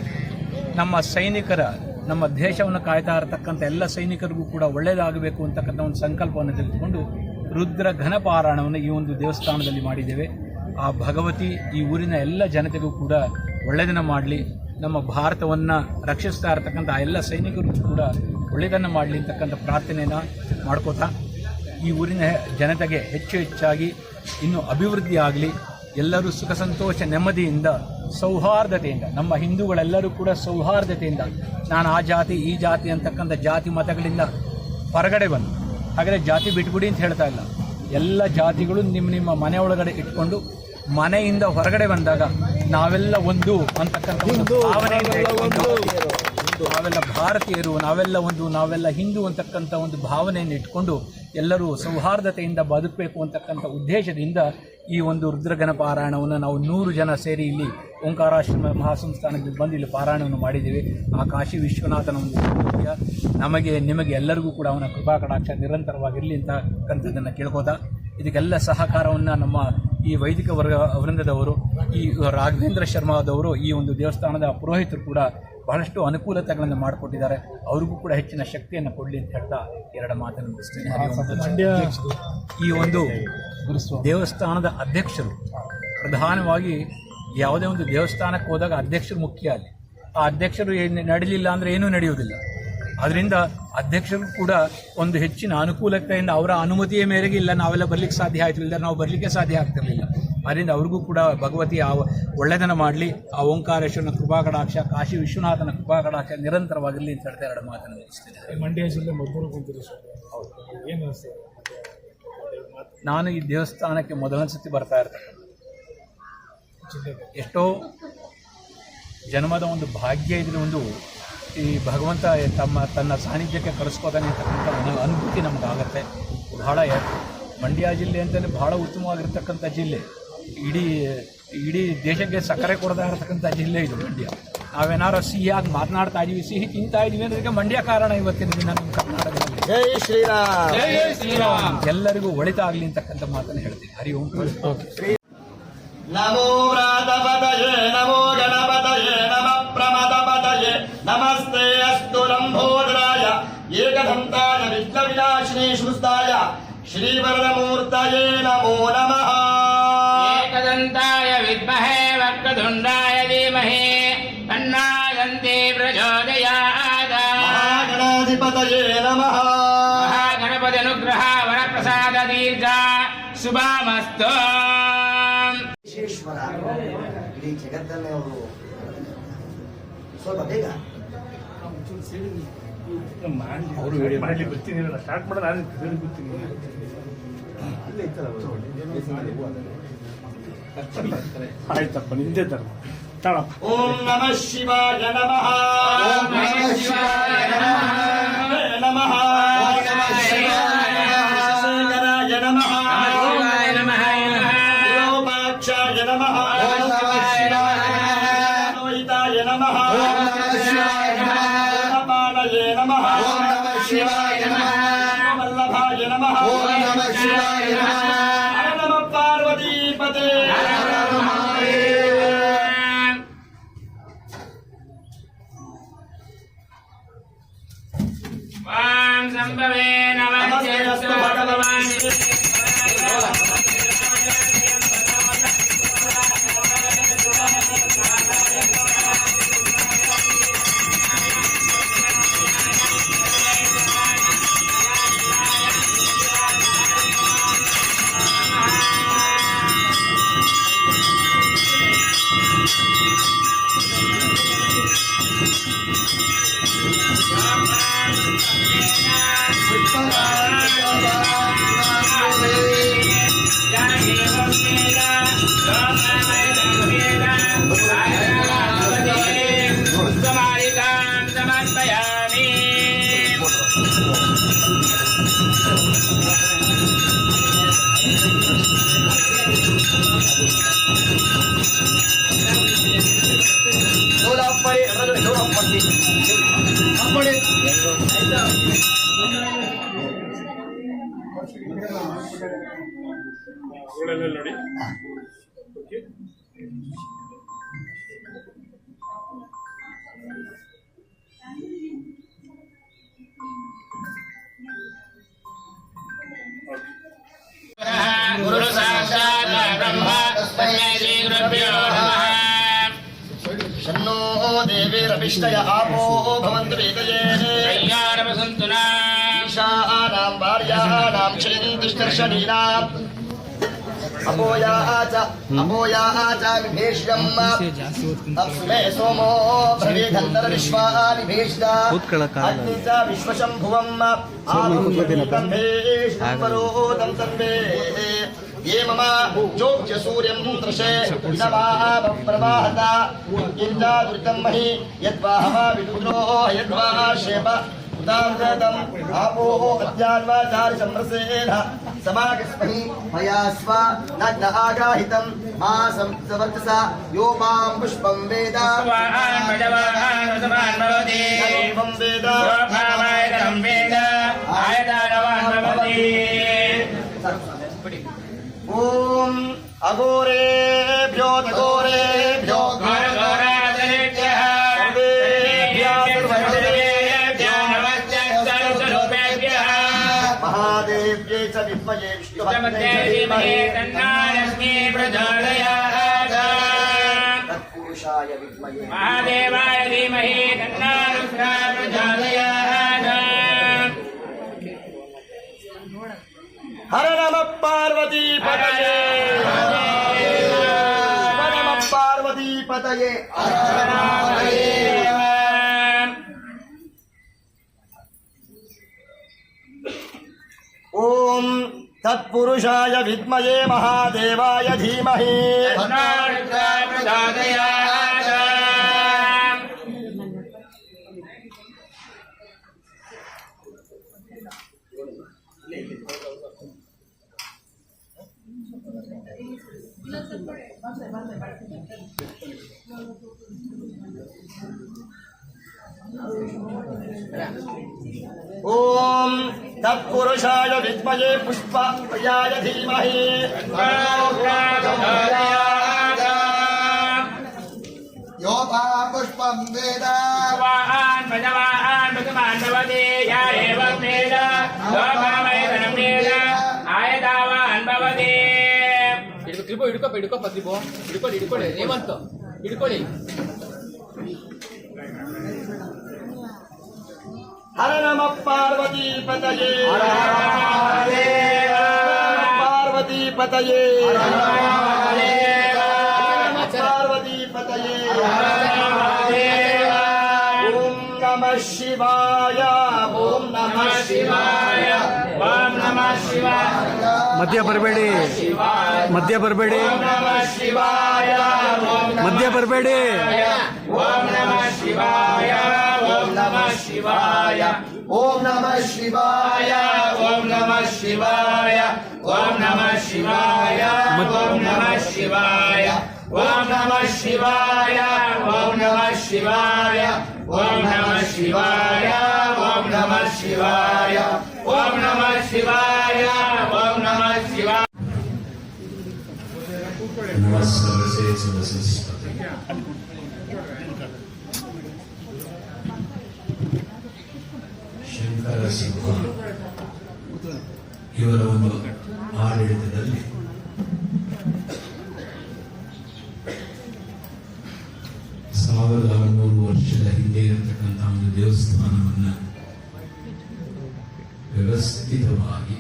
ನಮ್ಮ ಸೈನಿಕರ, ನಮ್ಮ ದೇಶವನ್ನು ಕಾಯ್ತಾ ಇರತಕ್ಕಂಥ ಎಲ್ಲ ಸೈನಿಕರಿಗೂ ಕೂಡ ಒಳ್ಳೆಯದಾಗಬೇಕು ಅಂತಕ್ಕಂಥ ಒಂದು ಸಂಕಲ್ಪವನ್ನು ತೆಗೆದುಕೊಂಡು ರುದ್ರ ಘನಪಾರಾಯಣವನ್ನು ಈ ಒಂದು ದೇವಸ್ಥಾನದಲ್ಲಿ ಮಾಡಿದ್ದೇವೆ. ಆ ಭಗವತಿ ಈ ಊರಿನ ಎಲ್ಲ ಜನತೆಗೂ ಕೂಡ ಒಳ್ಳೆಯದನ್ನು ಮಾಡಲಿ, ನಮ್ಮ ಭಾರತವನ್ನು ರಕ್ಷಿಸ್ತಾ ಇರತಕ್ಕಂಥ ಎಲ್ಲ ಸೈನಿಕರಿಗೂ ಕೂಡ ಒಳ್ಳೆಯದನ್ನು ಮಾಡಲಿ ಅಂತಕ್ಕಂಥ ಪ್ರಾರ್ಥನೆಯನ್ನು ಮಾಡ್ಕೋತಾ ಈ ಊರಿನ ಜನತೆಗೆ ಹೆಚ್ಚಾಗಿ ಇನ್ನೂ ಅಭಿವೃದ್ಧಿ ಆಗಲಿ, ಎಲ್ಲರೂ ಸುಖ ಸಂತೋಷ ನೆಮ್ಮದಿಯಿಂದ ಸೌಹಾರ್ದತೆಯಿಂದ, ನಮ್ಮ ಹಿಂದೂಗಳೆಲ್ಲರೂ ಕೂಡ ಸೌಹಾರ್ದತೆಯಿಂದ, ನಾನು ಆ ಜಾತಿ ಈ ಜಾತಿ ಅಂತಕ್ಕಂಥ ಜಾತಿ ಮತಗಳಿಂದ ಹೊರಗಡೆ ಬಂದು, ಹಾಗಾದರೆ ಜಾತಿ ಬಿಟ್ಬಿಡಿ ಅಂತ ಹೇಳ್ತಾ ಇಲ್ಲ, ಎಲ್ಲ ಜಾತಿಗಳು ನಿಮ್ಮ ಮನೆ ಒಳಗಡೆ ಇಟ್ಕೊಂಡು ಮನೆಯಿಂದ ಹೊರಗಡೆ ಬಂದಾಗ ನಾವೆಲ್ಲ ಒಂದು ಅಂತಕ್ಕಂಥ ಒಂದು ಭಾವನೆಯಿಂದ ಇಟ್ಕೊಂಡು ನಾವೆಲ್ಲ ಭಾರತೀಯರು, ನಾವೆಲ್ಲ ಹಿಂದೂ ಅಂತಕ್ಕಂಥ ಒಂದು ಭಾವನೆಯನ್ನು ಇಟ್ಕೊಂಡು ಎಲ್ಲರೂ ಸೌಹಾರ್ದತೆಯಿಂದ ಬದುಕಬೇಕು ಅಂತಕ್ಕಂಥ ಉದ್ದೇಶದಿಂದ ಈ ಒಂದು ರುದ್ರಗಣ ಪಾರಾಯಣವನ್ನು ನಾವು 100 ಜನ ಸೇರಿ ಇಲ್ಲಿ ಓಂಕಾರಾಶ್ರಮ ಮಹಾಸಂಸ್ಥಾನಕ್ಕೆ ಬಂದು ಇಲ್ಲಿ ಪಾರಾಯಣವನ್ನು ಮಾಡಿದ್ದೀವಿ. ಆ ಕಾಶಿ ವಿಶ್ವನಾಥನ ಒಂದು ನಮಗೆ ನಿಮಗೆ ಎಲ್ಲರಿಗೂ ಕೂಡ ಅವನ ಕೃಪಾ ಕಟಾಕ್ಷ ನಿರಂತರವಾಗಿರಲಿ ಅಂತಕ್ಕಂಥದ್ದನ್ನು ಕೇಳ್ಕೋತಾ ಇದಕ್ಕೆಲ್ಲ ಸಹಕಾರವನ್ನು ನಮ್ಮ ಈ ವೈದಿಕ ವೃಂದದವರು, ಈ ರಾಘವೇಂದ್ರ ಶರ್ಮಾದವರು, ಈ ಒಂದು ದೇವಸ್ಥಾನದ ಪುರೋಹಿತರು ಕೂಡ ಬಹಳಷ್ಟು ಅನುಕೂಲತೆಗಳನ್ನು ಮಾಡಿಕೊಟ್ಟಿದ್ದಾರೆ. ಅವ್ರಿಗೂ ಕೂಡ ಹೆಚ್ಚಿನ ಶಕ್ತಿಯನ್ನು ಕೊಡಲಿ ಅಂತ ಹೇಳ್ತಾ 2 ಮಾತನ್ನು ಮುಗಿಸ್ತೇನೆ. ಈ ಒಂದು ದೇವಸ್ಥಾನದ ಅಧ್ಯಕ್ಷರು ಪ್ರಧಾನವಾಗಿ ಯಾವುದೇ ಒಂದು ದೇವಸ್ಥಾನಕ್ಕೆ ಹೋದಾಗ ಅಧ್ಯಕ್ಷರು ಮುಖ್ಯ. ಅಲ್ಲಿ ಆ ಅಧ್ಯಕ್ಷರು ನಡೀಲಿಲ್ಲ ಅಂದರೆ ಏನೂ ನಡೆಯುವುದಿಲ್ಲ. ಅದರಿಂದ ಅಧ್ಯಕ್ಷರು ಕೂಡ ಒಂದು ಹೆಚ್ಚಿನ ಅನುಕೂಲತೆಯಿಂದ ಅವರ ಅನುಮತಿಯ ಮೇರೆಗೆ ಇಲ್ಲ ನಾವೆಲ್ಲ ಬರಲಿಕ್ಕೆ ಸಾಧ್ಯ ಆಯಿತು, ಇಲ್ಲ ನಾವು ಬರಲಿಕ್ಕೆ ಸಾಧ್ಯ ಆಗ್ತಿರಲಿಲ್ಲ. ಅದರಿಂದ ಅವ್ರಿಗೂ ಕೂಡ ಭಗವತಿ ಒಳ್ಳೆಯದನ್ನು ಮಾಡಲಿ, ಆ ಓಂಕಾರೇಶ್ವರನ ಕೃಪಾಕಟಾಕ್ಷ, ಕಾಶಿ ವಿಶ್ವನಾಥನ ಕೃಪಾಕಟಾಕ್ಷ ನಿರಂತರವಾಗಿರಲಿ ಅಂತ ಹೇಳ್ತಾ 2 ಮಾತನ್ನು ಮುಗಿಸ್ತೇನೆ. ಮಂಡ್ಯ ಜಿಲ್ಲೆ ಮದ್ದೂರು ಕುಂತಿರಿ ಸರ್, ಏನು ನಾನು ಈ ದೇವಸ್ಥಾನಕ್ಕೆ ಮೊದಲನೇ ಸತಿ ಬರ್ತಾ ಇರ್ತೇನೆ. ಎಷ್ಟೋ ಜನ್ಮದ ಒಂದು ಭಾಗ್ಯ ಇದ್ರೆ ಒಂದು ಈ ಭಗವಂತ ತನ್ನ ಸಾನ್ನಿಧ್ಯಕ್ಕೆ ಕರೆಸ್ಕೋತಾನೆ ಅಂತಕ್ಕಂಥ ಅನುಭೂತಿ ನಮಗಾಗತ್ತೆ. ಬಹಳ ಮಂಡ್ಯ ಜಿಲ್ಲೆ ಅಂತಲೇ ಬಹಳ ಉತ್ತಮವಾಗಿರ್ತಕ್ಕಂಥ ಜಿಲ್ಲೆ. ಇಡೀ ದೇಶಕ್ಕೆ ಸಕ್ಕರೆ ಕೊಡ್ತಾ ಇರತಕ್ಕಂಥ ಜಿಲ್ಲೆ ಇದು ಮಂಡ್ಯ. ನಾವೇನಾರು ಸಿಹಿಯಾಗಿ ಮಾತನಾಡ್ತಾ ಇದೀವಿ, ಸಿಹಿ ತಿಂತಾ ಇದೀವಿ ಅನ್ನೋದಕ್ಕೆ ಮಂಡ್ಯ ಕಾರಣ ಇವತ್ತಿನ ದಿನ ನಮ್ಮ ಕರ್ನಾಟಕದಲ್ಲಿ. ಜೈ ಶ್ರೀರಾಮ್, ಜೈ ಶ್ರೀರಾಮ್. ಎಲ್ಲರಿಗೂ ಒಳಿತಾಗಲಿ ಅಂತಕ್ಕಂಥ ಮಾತನ್ನು ಹೇಳ್ತೀನಿ. ಹರಿ ಓಂ. ನಮೋ ವ್ರಾತಪತಯೇ ನಮೋ ಗಣಪತಯೇ ನಮಃ ಪ್ರಮದಪತಯೇ ನಮಸ್ತೆ ಅಸ್ತು ಲಂಬೋದರಾಯ ಏಕದಂತಾಯ ವಿಘ್ನವಿನಾಶಿನೇ ಶುಸ್ತಾಯ ಶ್ರೀವರದಮೂರ್ತಯೇ ನಮೋ ನಮಃ. ಏಕದಂತಾಯ ವಿದ್ಮಹೇ ವಕ್ರತುಂಡಾಯ ಧೀಮಹಿ ತನ್ನೋ ಪ್ರಚೋದಯಾತ್. ಮಹಾಗಣಾಧಿಪತಯೇ ನಮಃ. ಮಹಾಗಣಪತಿ ಅನುಗ್ರಹ ವರಪ್ರಸಾದ ದೀರ್ಘ ಶುಭಮಸ್ತು. ವಿಶೇಶ್ವರ ಇಡೀ ಜಗತ್ತನ್ನೇ ಅವರು ಸ್ವಲ್ಪ ಬೇಗ ಅವರು ಮಾಡಲಿ ಗೊತ್ತಿರಲಿಲ್ಲ, ಸ್ಟಾರ್ಟ್ ಮಾಡೋದು ನಾನು ಗೊತ್ತೀನಿ. ಆಯ್ತಪ್ಪ, ನಿಂದೇ ಧರ್ಮ ತಾಳಪ್ಪ. ಓಂ ನಮಃ ಶಿವಾಯ ನಮಃ. ಓಂ ನಮಃ ಶಿವಾಯ ನಮಃ. ನಮಃ ಶಿವಾಯ ನಮಃ. ಶಿವಾಯ ನಮಃ. ವಿರೂಪಾಕ್ಷಾಯ ನಮಃ. ಅದ್ವೈತಾಯ ನಮಃ. ಪಾಲಯೇ ನಮಃ. ವಲ್ಲಭಾಯ ನಮಃ. ನಮಃ ಪಾರ್ವತೀಪತೆ. ವಾಂ ಸಂಭವೇ ನಮಃ. ನಮಸ್ತೆ ಭಗವಾನ್. पुष्पमालिकां समर्पयामि. ನೋಡಿ गुरु साक्षात् ब्रह्म तस्मै श्री गुरुभ्यो नमः. शन्नो देवीरभिष्टय आपो भवन्तु वेदये. कल्याणवसन्तु नः. ईशानां भार्याणां क्षयन्तिष्ठर्षणीनाम् अपोयाच विभेष्यम् अप्सुमे सोमो भ्रवेधन्तर् विश्वानि भेष्टा अग्नि च विश्वशम्भुवम् आरुह्यपरोदं तन्वे ये मम चोक्ष्य सूर्यं दृशे नवाप्रवाहता किञ्चा दुरितं महि यद्वाहमा विदुद्रो यद्वा शेप उदान्तम् आपोः अद्यान्वाचारि सम्रसेन समागस्महि मया स्व नग्न आगाहितं मासं सवर्तसा यो मां पुष्पं वेद वाहन् भजवाहन् रसवान् भवति. पुष्पं वेद यो भावायतनं वेद आयतानवान् भवति. ॐ अघोरेभ्यो तघोरेभ्यो घोरघोरादरेभ्यः सर्वेभ्यो नमश्चस्तरुस्वरूपेभ्यः महादेव्ये च विद्महे विष्णुपत्न्यै धीमहि तन्नो लक्ष्मी प्रचोदयात्. तत्पुरुषाय विद्महे महादेवाय धीमहि तन्नो रुद्रः प्रचोदयात्. हर नमः पार्वती पतये. हर नमः पार्वती पतये. ॐ तत्पुरुषाय विद्महे महादेवाय धीमहि तन्नो रुद्रः प्रचोदयात्. ॐ तत्पुरुषाय विद्महे पुष्पप्रियाय धीमहि यो पुष्पं वेद वाहन् भजवाहन् भगवान् भवति. या एवं वेद लोकमैतनं वेद आयतावान् भवति. ಹಿಡ್ಕೊಳ್ಳಿ ರೇವಂತ್ ಹಿಡ್ಕೊಳ್ಳಿ. हर नमः पार्वती पतये. पार्वती पतये. पार्वती पतये. ॐ नमः ಶಿವಾಯ ಓಂ ನಮಃ ಶಿವಾಯ ಓಂ ನಮಃ ಶಿವಾಯ ಮಧ್ಯ ಬರಬೇಡಿ, ಮಧ್ಯ ಬರಬೇಡಿ, ಮಧ್ಯ ಬರಬೇಡಿ. ಓಂ ನಮಃ ಶಿವಾಯ ಓಂ ನಮಃ ಶಿವಾಯ ಓಂ ನಮಃ ಶಿವಾಯ ಓಂ ನಮಃ ಶಿವಾಯ ಓಂ ನಮಃ ಶಿವಾಯ ಓಂ ನಮಃ ಶಿವಾಯ ಓಂ ನಮಃ ಶಿವಾಯ ಓಂ ನಮಃ ಶಿವಾಯ ಓಂ ನಮಃ ಶಿವಾಯ ಓಂ ನಮಃ ಶಿವಾಯ ಓಂ ನಮಃ ಶಿವಾಯ ಓಂ ನಮಃ ಶಿವಾಯ ನಮಸ್ತೆ ಸರಸ್ವತಿ ಶಂಕರ ಸಿಂಹ ಇವರ ಒಂದು ಆಡಳಿತದಲ್ಲಿ ಸಾವಿರದ 600 ವರ್ಷದ ಹಿಂದೆ ಇರತಕ್ಕಂಥ ಒಂದು ದೇವಸ್ಥಾನವನ್ನ ವ್ಯವಸ್ಥಿತವಾಗಿ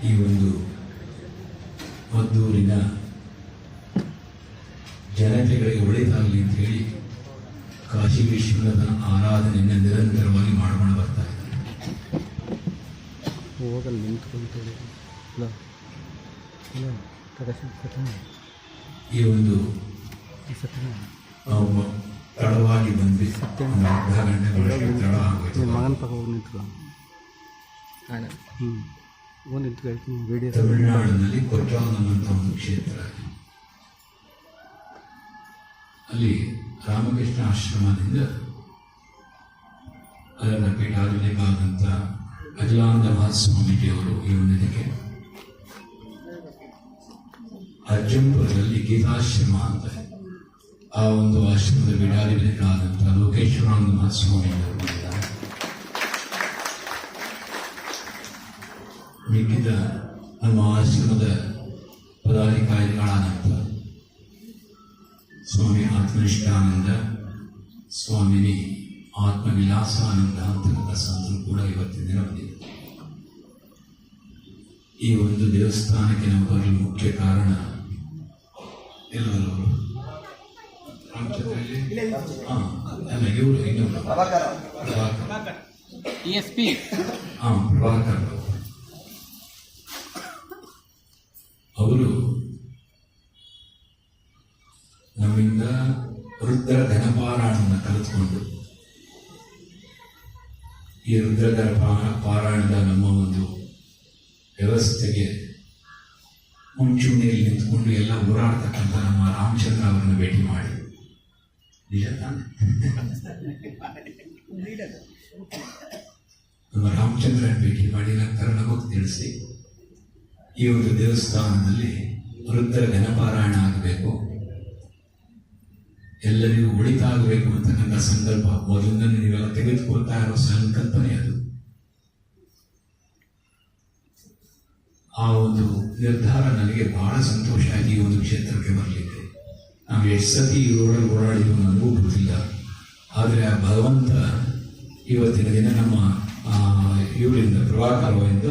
ಈ ಒಂದು ಮದ್ದೂರಿನ ಜನತೆಗಳಿಗೆ ಒಳಿತಾಗಲಿ ಅಂತ ಹೇಳಿ ಕಾಶಿ ವಿಶ್ವನಾಥನ ಆರಾಧನೆಯನ್ನು ನಿರಂತರವಾಗಿ ಮಾಡ್ಕೊಂಡು ಬರ್ತಾ ಇದ್ದಾರೆ. ಈ ಒಂದು ತಡವಾಗಿ ಬಂದ್ವಿ, ಒಂದು ಅರ್ಧ ಗಂಟೆ ತಡ ಆಗೋಯ್ತು. ತಮಿಳುನಾಡಿನಲ್ಲಿ ಕೊಟ್ಟಾಲಂ ಅಂತ ಒಂದು ಕ್ಷೇತ್ರ, ಅಲ್ಲಿ ರಾಮಕೃಷ್ಣ ಆಶ್ರಮದಿಂದ ಅದರ ಪೀಠಾಧಿಪತಿಗಳಾದಂಥ ಅಖಿಲಾನಂದ ಮಹಾಸ್ವಾಮೀಜಿಯವರು ಈ ಒಂದು ಇದಕ್ಕೆ ಅಜ್ಜಂಪುರದಲ್ಲಿ ಗೀತಾಶ್ರಮ ಅಂತ ಆ ಒಂದು ಆಶ್ರಮದ ಪೀಠಾಧಿಪತಿಗಳಾದಂಥ ಲೋಕೇಶ್ವರಾನಂದ ಮಹಾಸ್ವಾಮೀಜಿಯವರು ಇದ್ದಾರೆ. ಮಿಕ್ಕಿದ ನಮ್ಮ ಆಶ್ರಮದ ಪದಾಧಿಕಾರಿಗಳಾದಂಥ ಸ್ವಾಮಿ ಆತ್ಮನಿಷ್ಠಾನಂದ, ಸ್ವಾಮಿನಿ ಆತ್ಮವಿಲಾಸಾನಂದ ಅಂತಕ್ಕಂಥ ಸಂತರು ಕೂಡ ಇವತ್ತಿನ ದಿನ ಬಂದಿದೆ. ಈ ಒಂದು ದೇವಸ್ಥಾನಕ್ಕೆ ನಾವು ಬರಲು ಮುಖ್ಯ ಕಾರಣ ಎಲ್ಲರೂ ಅಲ್ಲ ಇವರು ಇನ್ನೊಬ್ಬರು ಪ್ರಭಾಕರ್ ಅವರು ನಮ್ಮಿಂದ ರುದ್ರ ಘನಪಾರಾಯಣವನ್ನು ಕಲಿತುಕೊಂಡು ಈ ರುದ್ರ ಪಾರಾಯಣದ ನಮ್ಮ ಒಂದು ವ್ಯವಸ್ಥೆಗೆ ಮುಂಚೂಣಿಯಲ್ಲಿ ನಿಂತುಕೊಂಡು ಎಲ್ಲ ಓಡಾಡ್ತಕ್ಕಂಥ ನಮ್ಮ ರಾಮಚಂದ್ರ ಅವರನ್ನು ಭೇಟಿ ಮಾಡಿ, ನಿಜ ತಾನೆ, ನಮ್ಮ ರಾಮಚಂದ್ರನ ಭೇಟಿ ಮಾಡಿ ನಂತರ ನಮಗೆ ತಿಳಿಸಿ ಈ ಒಂದು ದೇವಸ್ಥಾನದಲ್ಲಿ ರುದ್ರ ಘನಪಾರಾಯಣ ಆಗಬೇಕು, ಎಲ್ಲರಿಗೂ ಒಳಿತಾಗಬೇಕು ಅಂತಕ್ಕಂಥ ಸಂಕಲ್ಪ ಮೊದಲಿಂದ ನೀವೆಲ್ಲ ತೆಗೆದುಕೊಳ್ತಾ ಇರೋ ಸಂಕಲ್ಪನೆ ಅದು. ಆ ಒಂದು ನಿರ್ಧಾರ ನನಗೆ ಬಹಳ ಸಂತೋಷ ಆಗಿ ಈ ಒಂದು ಕ್ಷೇತ್ರಕ್ಕೆ ಬರಲಿಕ್ಕೆ. ನಾವು ಎಷ್ಟು ಸತಿ ಈ ರೋಡಲ್ಲಿ ಓಡಾಡಿದ್ದು ನನಗೂ ಗೊತ್ತಿಲ್ಲ, ಆದರೆ ಆ ಭಗವಂತ ಇವತ್ತಿನ ದಿನ ನಮ್ಮ ಇವರಿಂದ ಪ್ರಭಾಕರದಿಂದ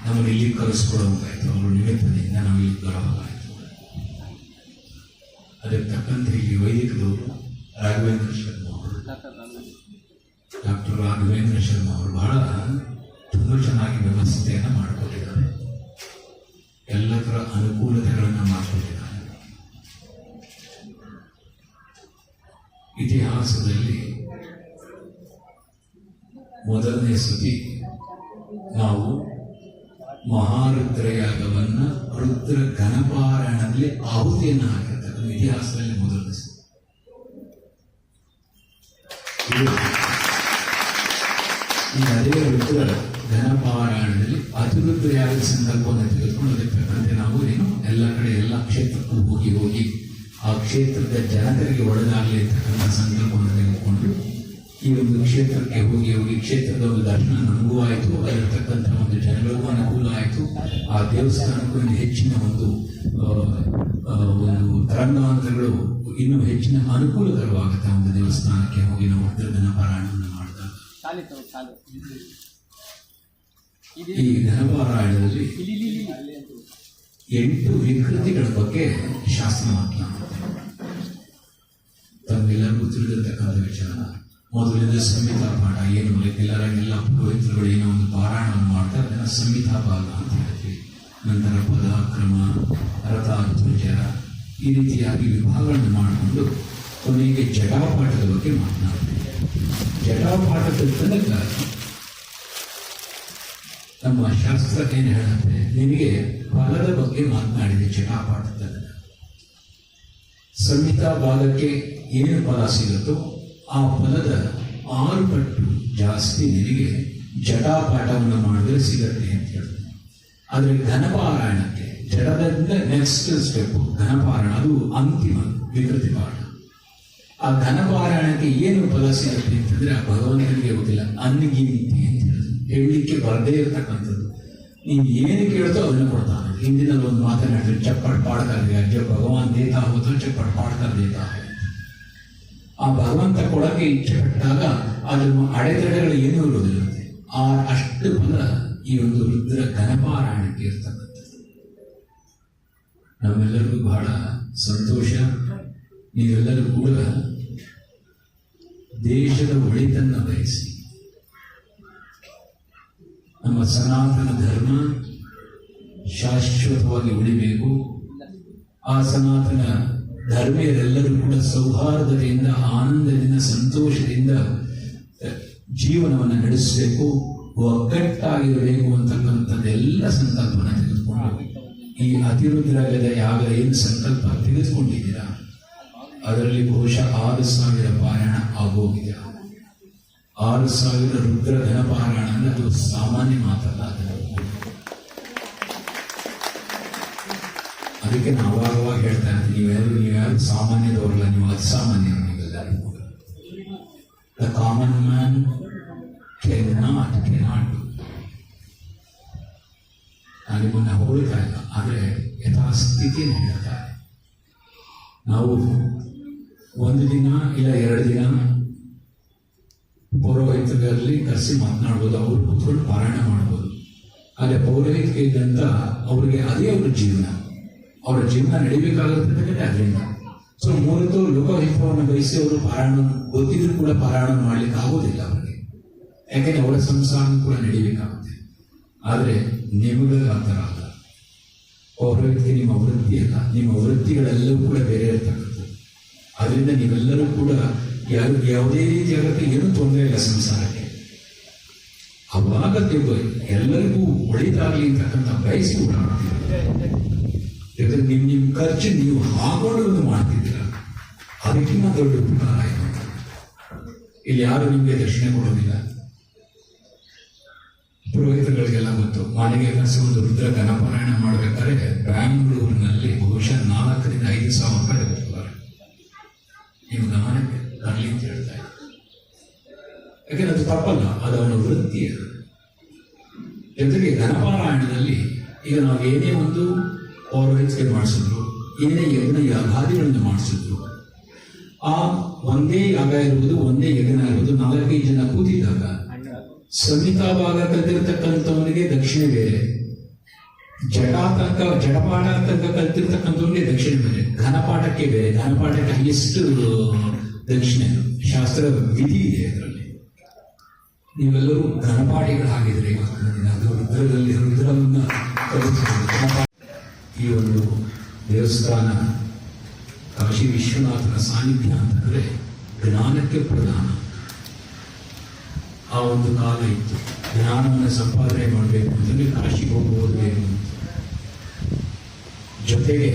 ನಮಗೆ ಇಲ್ಲಿ ಕಲಿಸ್ಕೊಡೋದಾಯಿತು. ಅವರ ನಿಮಿತ್ತದಿಂದ ನಾವು ಇಲ್ಲಿ ಬರಬೇಕಾಯಿತು. ಅದಕ್ಕೆ ತಕ್ಕಂತೆ ಇಲ್ಲಿ ವೈದಿಕರು ರಾಘವೇಂದ್ರ ಶರ್ಮಾ ಅವರು, ಡಾಕ್ಟರ್ ರಾಘವೇಂದ್ರ ಶರ್ಮಾ ಅವರು ಬಹಳ ತುಂಬ ಚೆನ್ನಾಗಿ ವ್ಯವಸ್ಥೆಯನ್ನು ಮಾಡಿಕೊಟ್ಟಿದ್ದಾರೆ, ಎಲ್ಲ ಥರ ಅನುಕೂಲತೆಗಳನ್ನು ಮಾಡಿಕೊಟ್ಟಿದ್ದಾರೆ. ಇತಿಹಾಸದಲ್ಲಿ ಮೊದಲನೇ ಸತಿ ನಾವು ಮಹಾರುದ್ರಯಾಗವನ್ನು ರುದ್ರ ಘನಪಾರಾಯಣದಲ್ಲಿ ಆಹುತಿಯನ್ನು ಹಾಕಿರ್ತಾರೆ. ಇತಿಹಾಸದಲ್ಲಿ ಮೊದಲನೇ ಸತಿ ಅದೇ ರುದ್ರ ಘನಪಾರಾಯಣದಲ್ಲಿ ಅತಿರುದ್ರಯಾಗದ ಸಂದರ್ಭವನ್ನು ತೆಗೆದುಕೊಂಡು ಅದಕ್ಕೆ ತಕ್ಕಂತೆ ನಾವು ಏನು ಎಲ್ಲ ಕಡೆ ಎಲ್ಲ ಕ್ಷೇತ್ರಕ್ಕೂ ಹೋಗಿ ಆ ಕ್ಷೇತ್ರದ ಜನತೆಗೆ ಒಳಗಾಗಲಿ ಅಂತಕ್ಕಂಥ ಸಂದರ್ಭವನ್ನು ತೆಗೆದುಕೊಂಡು ಈ ಒಂದು ಕ್ಷೇತ್ರಕ್ಕೆ ಹೋಗಿ ಕ್ಷೇತ್ರದ ಒಂದು ದರ್ಶನ ನನಗೂ ಆಯಿತು, ಅದರತಕ್ಕಂಥ ಒಂದು ಜನಗಳಿಗೂ ಅನುಕೂಲ ಆಯಿತು. ಆ ದೇವಸ್ಥಾನಕ್ಕೂ ಇನ್ನು ಹೆಚ್ಚಿನ ಒಂದು ತರಂಗಾಂತರಗಳು ಇನ್ನೂ ಹೆಚ್ಚಿನ ಅನುಕೂಲಕರವಾಗುತ್ತೆ. ಒಂದು ದೇವಸ್ಥಾನಕ್ಕೆ ಹೋಗಿ ನಾವು ರುದ್ರನ ಪಾರಾಯಣವನ್ನು ಮಾಡಿದಾಗ ಈ ಘನಪಾರಾಯಣದಲ್ಲಿ 8 ವಿಕೃತಿಗಳ ಬಗ್ಗೆ ಶಾಸ್ತ್ರ ಮಾತನಾಡುತ್ತೆ. ತಮಗೆಲ್ಲರಿಗೂ ತಿಳಿದಿರ್ತಕ್ಕಂಥ ವಿಚಾರ. ಮೊದಲಿಂದ ಸಂಹಿತಾ ಪಾಠ ಏನು ಎಲ್ಲ ಪುರೋಹಿತರುಗಳು ಏನೋ ಒಂದು ಪಾರಾಯಣವನ್ನು ಮಾಡ್ತಾರೆ, ಅದನ್ನು ಸಂಹಿತಾ ಭಾಗ ಅಂತ ಹೇಳ್ತೀವಿ. ನಂತರ ಪದಾಕ್ರಮ, ರಥಾಧ್ವಜ, ಈ ರೀತಿಯಾಗಿ ವಿಭಾಗಗಳನ್ನು ಮಾಡಿಕೊಂಡು ಕೊನೆಗೆ ಜಟಾಪಾಠದ ಬಗ್ಗೆ ಮಾತನಾಡ್ತೀವಿ. ಜಟಾಪಾಠದ ತನಕ ನಮ್ಮ ಶಾಸ್ತ್ರ ಏನು ಹೇಳುತ್ತೆ, ನಿನಗೆ ಫಲದ ಬಗ್ಗೆ ಮಾತನಾಡಿದೆ ಜಟಾಪಾಠದ ತನಕ. ಸಂಹಿತಾ ಭಾಗಕ್ಕೆ ಏನು ಫಲ ಸಿಗುತ್ತೋ ಆ ಫಲದ 6 ಪಟ್ಟು ಜಾಸ್ತಿ ನಿನಗೆ ಜಟಾಪಾಠವನ್ನು ಮಾಡಿದ್ರೆ ಸಿಗತ್ತೆ ಅಂತ ಹೇಳ್ತಾರೆ. ಆದರೆ ಘನಪಾರಾಯಣಕ್ಕೆ, ಜಡದಿಂದ ನೆಕ್ಸ್ಟ್ ಸ್ಟೆಪ್ ಘನಪಾರಾಯಣ, ಅದು ಅಂತಿಮ ವಿಕೃತಿ ಪಾಠ. ಆ ಘನಪಾರಾಯಣಕ್ಕೆ ಏನು ಫಲ ಸಿಗುತ್ತೆ ಅಂತಂದ್ರೆ ಆ ಭಗವಂತನಿಗೆ ಗೊತ್ತಿಲ್ಲ. ಅನ್ನಗಿಂತಿ ಅಂತ ಹೇಳಲಿಕ್ಕೆ ಬರದೇ ಇರತಕ್ಕಂಥದ್ದು. ನೀನು ಏನು ಕೇಳ್ತೋ ಅದನ್ನು ಕೊಡ್ತಾನೆ. ಹಿಂದಿನಲ್ಲಿ ಒಂದು ಮಾತನಾಡಿದ್ರೆ ಚಪ್ಪಟ್ ಪಾಡ್ತಾರೆ, ಜब ಭಗವಾನ್ ದೇತಾ ಹೋತೋ ಚಪ್ಪಟ್ ಪಾಡ್ತಾರೆ ದೇತಾ ಹೋ. ಆ ಭಗವಂತ ಕೊಡಕ್ಕೆ ಇಚ್ಛೆ ಪಟ್ಟಾಗ ಅದ್ರ ಅಡೆತಡೆಗಳು ಏನೂ ಇರೋದಿರುತ್ತೆ. ಅಷ್ಟು ಫಲ ಈ ಒಂದು ರುದ್ರ ಘನಪಾರಾಯಣಕ್ಕೆ ಇರ್ತಕ್ಕಂಥದ್ದು. ನಮ್ಮೆಲ್ಲರಿಗೂ ಬಹಳ ಸಂತೋಷ. ನೀವೆಲ್ಲರೂ ಕೂಡ ದೇಶದ ಒಳಿತನ್ನು ಬಯಸಿ ನಮ್ಮ ಸನಾತನ ಧರ್ಮ ಶಾಶ್ವತವಾಗಿ ಉಳಿಬೇಕು. ಆ ಸನಾತನ ಧರ್ಮೀಯರೆಲ್ಲರೂ ಕೂಡ ಸೌಹಾರ್ದತೆಯಿಂದ, ಆನಂದದಿಂದ, ಸಂತೋಷದಿಂದ ಜೀವನವನ್ನು ನಡೆಸಬೇಕು, ಒಗ್ಗಟ್ಟಾಗಿರಬೇಕು ಅಂತಕ್ಕಂಥದ್ದೆಲ್ಲ ಸಂಕಲ್ಪನ ತೆಗೆದುಕೊಂಡು ಈ ಅತಿರುದ್ರಗದ ಯಾಗ ಏನು ಸಂಕಲ್ಪ ತೆಗೆದುಕೊಂಡಿದ್ದೀರಾ ಅದರಲ್ಲಿ ಬಹುಶಃ 6,000 ಪಾರಾಯಣ ಆಗೋಗಿದೆ. 6,000 ರುದ್ರ ಘನಪಾರಾಯಣ ಅಂದ್ರೆ ಅದು ಸಾಮಾನ್ಯ ಮಾತಲ್ಲ. ಅದಕ್ಕೆ ನಾವು ಆವಾಗ ಹೇಳ್ತಾ ಇರ್ತೀವಿ, ನೀವ್ಯಾರು ಸಾಮಾನ್ಯದವರಲ್ಲ, ನೀವು ಅಸಾಮಾನ್ಯರು. ನೀವೆಲ್ಲರೂ ದ ಕಾಮನ್ ಮ್ಯಾನ್ cannot ನಾನು ನಿಮ್ಮನ್ನ ಹೋಗ್ತಾ ಇಲ್ಲ, ಆದರೆ ಯಥಾಸ್ಥಿತಿಯನ್ನು ಹೇಳ್ತಾರೆ. ನಾವು 1 ದಿನ ಇಲ್ಲ 2 ದಿನ ಪೌರೋಹಿತರಲ್ಲಿ ಕರೆಸಿ ಮಾತನಾಡ್ಬೋದು, ಅವ್ರು ಕೂತ್ಕೊಂಡು ಪಾರಾಯಣ ಮಾಡ್ಬೋದು. ಆದರೆ ಪೌರೋಹಿತಿಕೆ ಇದ್ದಂತ ಅವ್ರಿಗೆ ಅದೇ ಅವ್ರ ಜೀವನ, ಅವರ ಜೀವನ ನಡಿಬೇಕಾಗುತ್ತೆ ಅದರಿಂದ. ಸೊ ಮೂಲತಃ ಲೋಕಹಿತವನ್ನು ಬಯಸಿ ಅವರು ಪಾರಾಯಣ ಗೊತ್ತಿದ್ರು ಕೂಡ ಪಾರಾಯಣ ಮಾಡ್ಲಿಕ್ಕೆ ಆಗೋದಿಲ್ಲ ಅವರಿಗೆ, ಯಾಕೆಂದ್ರೆ ಅವರ ಸಂಸಾರ ಕೂಡ ನಡಿಬೇಕಾಗುತ್ತೆ. ಆದರೆ ನಿಮಗೆ ಆ ಥರ ಅಲ್ಲ. ಪೌರೋಹಿತಿಕೆ ನಿಮ್ಮ ವೃತ್ತಿ ಅಲ್ಲ, ನಿಮ್ಮ ವೃತ್ತಿಗಳೆಲ್ಲವೂ ಕೂಡ ಬೇರೆ ಇರ್ತಕ್ಕಂಥದ್ದು. ಅದರಿಂದ ನೀವೆಲ್ಲರೂ ಕೂಡ ಯಾವುದೇ ರೀತಿಯಾಗತ್ತೆ ಏನೂ ತೊಂದರೆ ಇಲ್ಲ ಸಂಸಾರಕ್ಕೆ. ಅವಾಗ ಎಲ್ಲರಿಗೂ ಒಳಿತಾಗಲಿ ಅಂತಕ್ಕಂಥ ಬಯಸಿ ಓಡಾಡ್ತೀರ. ಯಾಕಂದ್ರೆ ನಿಮ್ಮ ಖರ್ಚು ನೀವು ಹಾಕೊಂಡು ಮಾಡ್ತಿದ್ದೀರ, ಅದಕ್ಕಿಂತ ದೊಡ್ಡ ಉಪಕಾರ ಇದೆ. ಇಲ್ಲಿ ಯಾರು ನಿಮಗೆ ದಕ್ಷಿಣೆ ಕೊಡೋದಿಲ್ಲ. ಪುರೋಹಿತರುಗಳಿಗೆಲ್ಲ ಗೊತ್ತು, ಮನೆಗೆ ಕರೆಸಿ ಒಂದು ರುದ್ರ ಘನಪಾರಾಯಣ ಮಾಡಬೇಕಾದ್ರೆ ಬ್ಯಾಂಗ್ಳೂರಿನಲ್ಲಿ ಬಹುಶಃ 4,000 to 5,000 ರೂಪಾಯಿ ಕೊಡ್ತಾರೆ. ನೀವು ಗಮನಕ್ಕೆ ತರಲಿ ಅಂತ ಹೇಳ್ತಾ ಇದ್ದಾರೆ. ಯಾಕೆಂದ್ರೆ ಅದು ತಪ್ಪಲ್ಲ, ಅದು ಅವನ ವೃತ್ತಿ. ಜೊತೆಗೆ ಘನಪಾರಾಯಣದಲ್ಲಿ ಈಗ ನಾವು ಏನೇ ಒಂದು ಪೌರೋಹಿತ್ಯ ಮಾಡಿಸಿದ್ರು, ಏನೇ ಯಜ್ಞ ಯಾಗಾದಿಗಳನ್ನು ಮಾಡಿಸಿದ್ರು, ಆ ಒಂದೇ ಯಾಗ ಇರುವುದು, ಒಂದೇ ಯಜ್ಞ ಇರುವುದು, 4-5 ಜನ ಕೂತಿದ್ದಾಗ ಸಂಹಿತಾ ಭಾಗ ಕಲ್ತಿರ್ತಕ್ಕಂಥವನಿಗೆ ದಕ್ಷಿಣೆ ಬೇರೆ, ಜಡಪಾಠ ತನಕ ಕಲ್ತಿರ್ತಕ್ಕಂಥವನಿಗೆ ದಕ್ಷಿಣೆ ಬೇರೆ, ಘನಪಾಠಕ್ಕೆ ಬೇರೆ. ಘನಪಾಠಕ್ಕೆ ಹೈಯೆಸ್ಟ್ ದಕ್ಷಿಣೆ ಶಾಸ್ತ್ರ ವಿಧಿ ಇದೆ. ಅದರಲ್ಲಿ ನೀವೆಲ್ಲರೂ ಘನಪಾಠಿಗಳಾಗಿದ್ರೆ ಅದು ರುದ್ರದಲ್ಲಿ ರುದ್ರವನ್ನು ಈ ಒಂದು ದೇವಸ್ಥಾನ ಕಾಶಿ ವಿಶ್ವನಾಥನ ಸಾನ್ನಿಧ್ಯ ಅಂತಂದ್ರೆ ಜ್ಞಾನಕ್ಕೆ ಪ್ರಧಾನ. ಆ ಒಂದು ಕಾಲ ಇತ್ತು, ಜ್ಞಾನವನ್ನು ಸಂಪಾದನೆ ಮಾಡಬೇಕು ಅಂತಂದ್ರೆ ಕಾಶಿಗೆ ಹೋಗಬೇಕು, ಜೊತೆಗೆ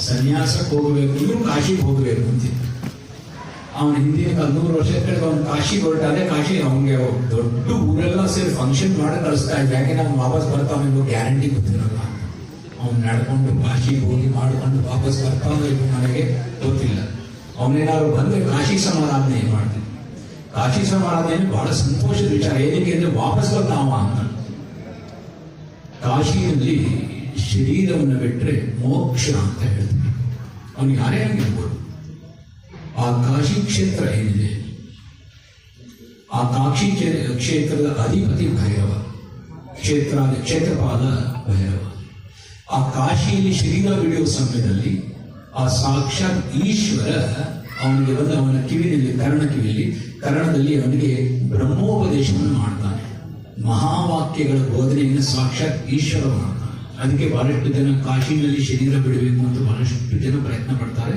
ಸನ್ಯಾಸಕ್ಕೆ ಹೋಗಬೇಕು ಅಂದ್ರೂ ಕಾಶಿಗೆ ಹೋಗಬೇಕು ಅಂತಿತ್ತು. ಅವನ ಹಿಂದಿನ 100 ವರ್ಷ ಕೆಳಗೆ ಅವನು ಕಾಶಿಗೆ ಹೊರಟಾದ್ರೆ ಕಾಶಿ ಅವನಿಗೆ ದೊಡ್ಡ ಊರೆಲ್ಲ ಸೇರಿ ಫಂಕ್ಷನ್ ಮಾಡಿ ಕಳಿಸ್ತಾ ಇದ್ದ. ಯಾಕೆ ನಾವು ವಾಪಸ್ ಬರ್ತಾವ ಗ್ಯಾರಂಟಿ ಗೊತ್ತಿರಲ್ಲ. ಅವ್ನು ನಡ್ಕೊಂಡು ಕಾಶಿಗೆ ಹೋಗಿ ಮಾಡ್ಕೊಂಡು ವಾಪಸ್ ಬರ್ತಾವ ನನಗೆ ಗೊತ್ತಿಲ್ಲ. ಅವನೇನಾದ್ರು ಬಂದ್ರೆ ಕಾಶಿ ಸಮಾರಾಧನೆ ಮಾಡ್ತಾನೆ. ಕಾಶಿ ಸಮಾರಾಧನೆ ಬಹಳ ಸಂತೋಷದ ವಿಚಾರ. ಏನಕ್ಕೆ ಅಂದ್ರೆ ವಾಪಸ್ ಬರ್ತಾವ ಅಂತ. ಕಾಶಿಯಲ್ಲಿ ಶರೀರವನ್ನು ಬಿಟ್ಟರೆ ಮೋಕ್ಷ ಅಂತ ಹೇಳ್ತಾರೆ. ಅವನಿಗೆ ಯಾರೇ ಆಗಿರ್ಬೋದು. ಆ ಕಾಶಿ ಕ್ಷೇತ್ರ ಏನಿದೆ, ಆ ಕಾಶಿ ಕ್ಷೇತ್ರದ ಅಧಿಪತಿ ಭೈರವ, ಕ್ಷೇತ್ರಪಾಲ ಭೈರವ. ಆ ಕಾಶಿಯಲ್ಲಿ ಶರೀರ ಬಿಡುವ ಸಮಯದಲ್ಲಿ ಆ ಸಾಕ್ಷಾತ್ ಈಶ್ವರ ಅವನಿಗೆ ಬಂದು ಅವನ ಕಿವಿಯಲ್ಲಿ ಕರ್ಣದಲ್ಲಿ ಅವನಿಗೆ ಬ್ರಹ್ಮೋಪದೇಶವನ್ನು ಮಾಡ್ತಾನೆ. ಮಹಾವಾಕ್ಯಗಳ ಬೋಧನೆಯನ್ನು ಸಾಕ್ಷಾತ್ ಈಶ್ವರ ಮಾಡ್ತಾನೆ. ಅದಕ್ಕೆ ಬಹಳಷ್ಟು ಜನ ಕಾಶಿನಲ್ಲಿ ಶರೀರ ಬಿಡಬೇಕು ಅಂತ ಬಹಳಷ್ಟು ಜನ ಪ್ರಯತ್ನ ಪಡ್ತಾರೆ.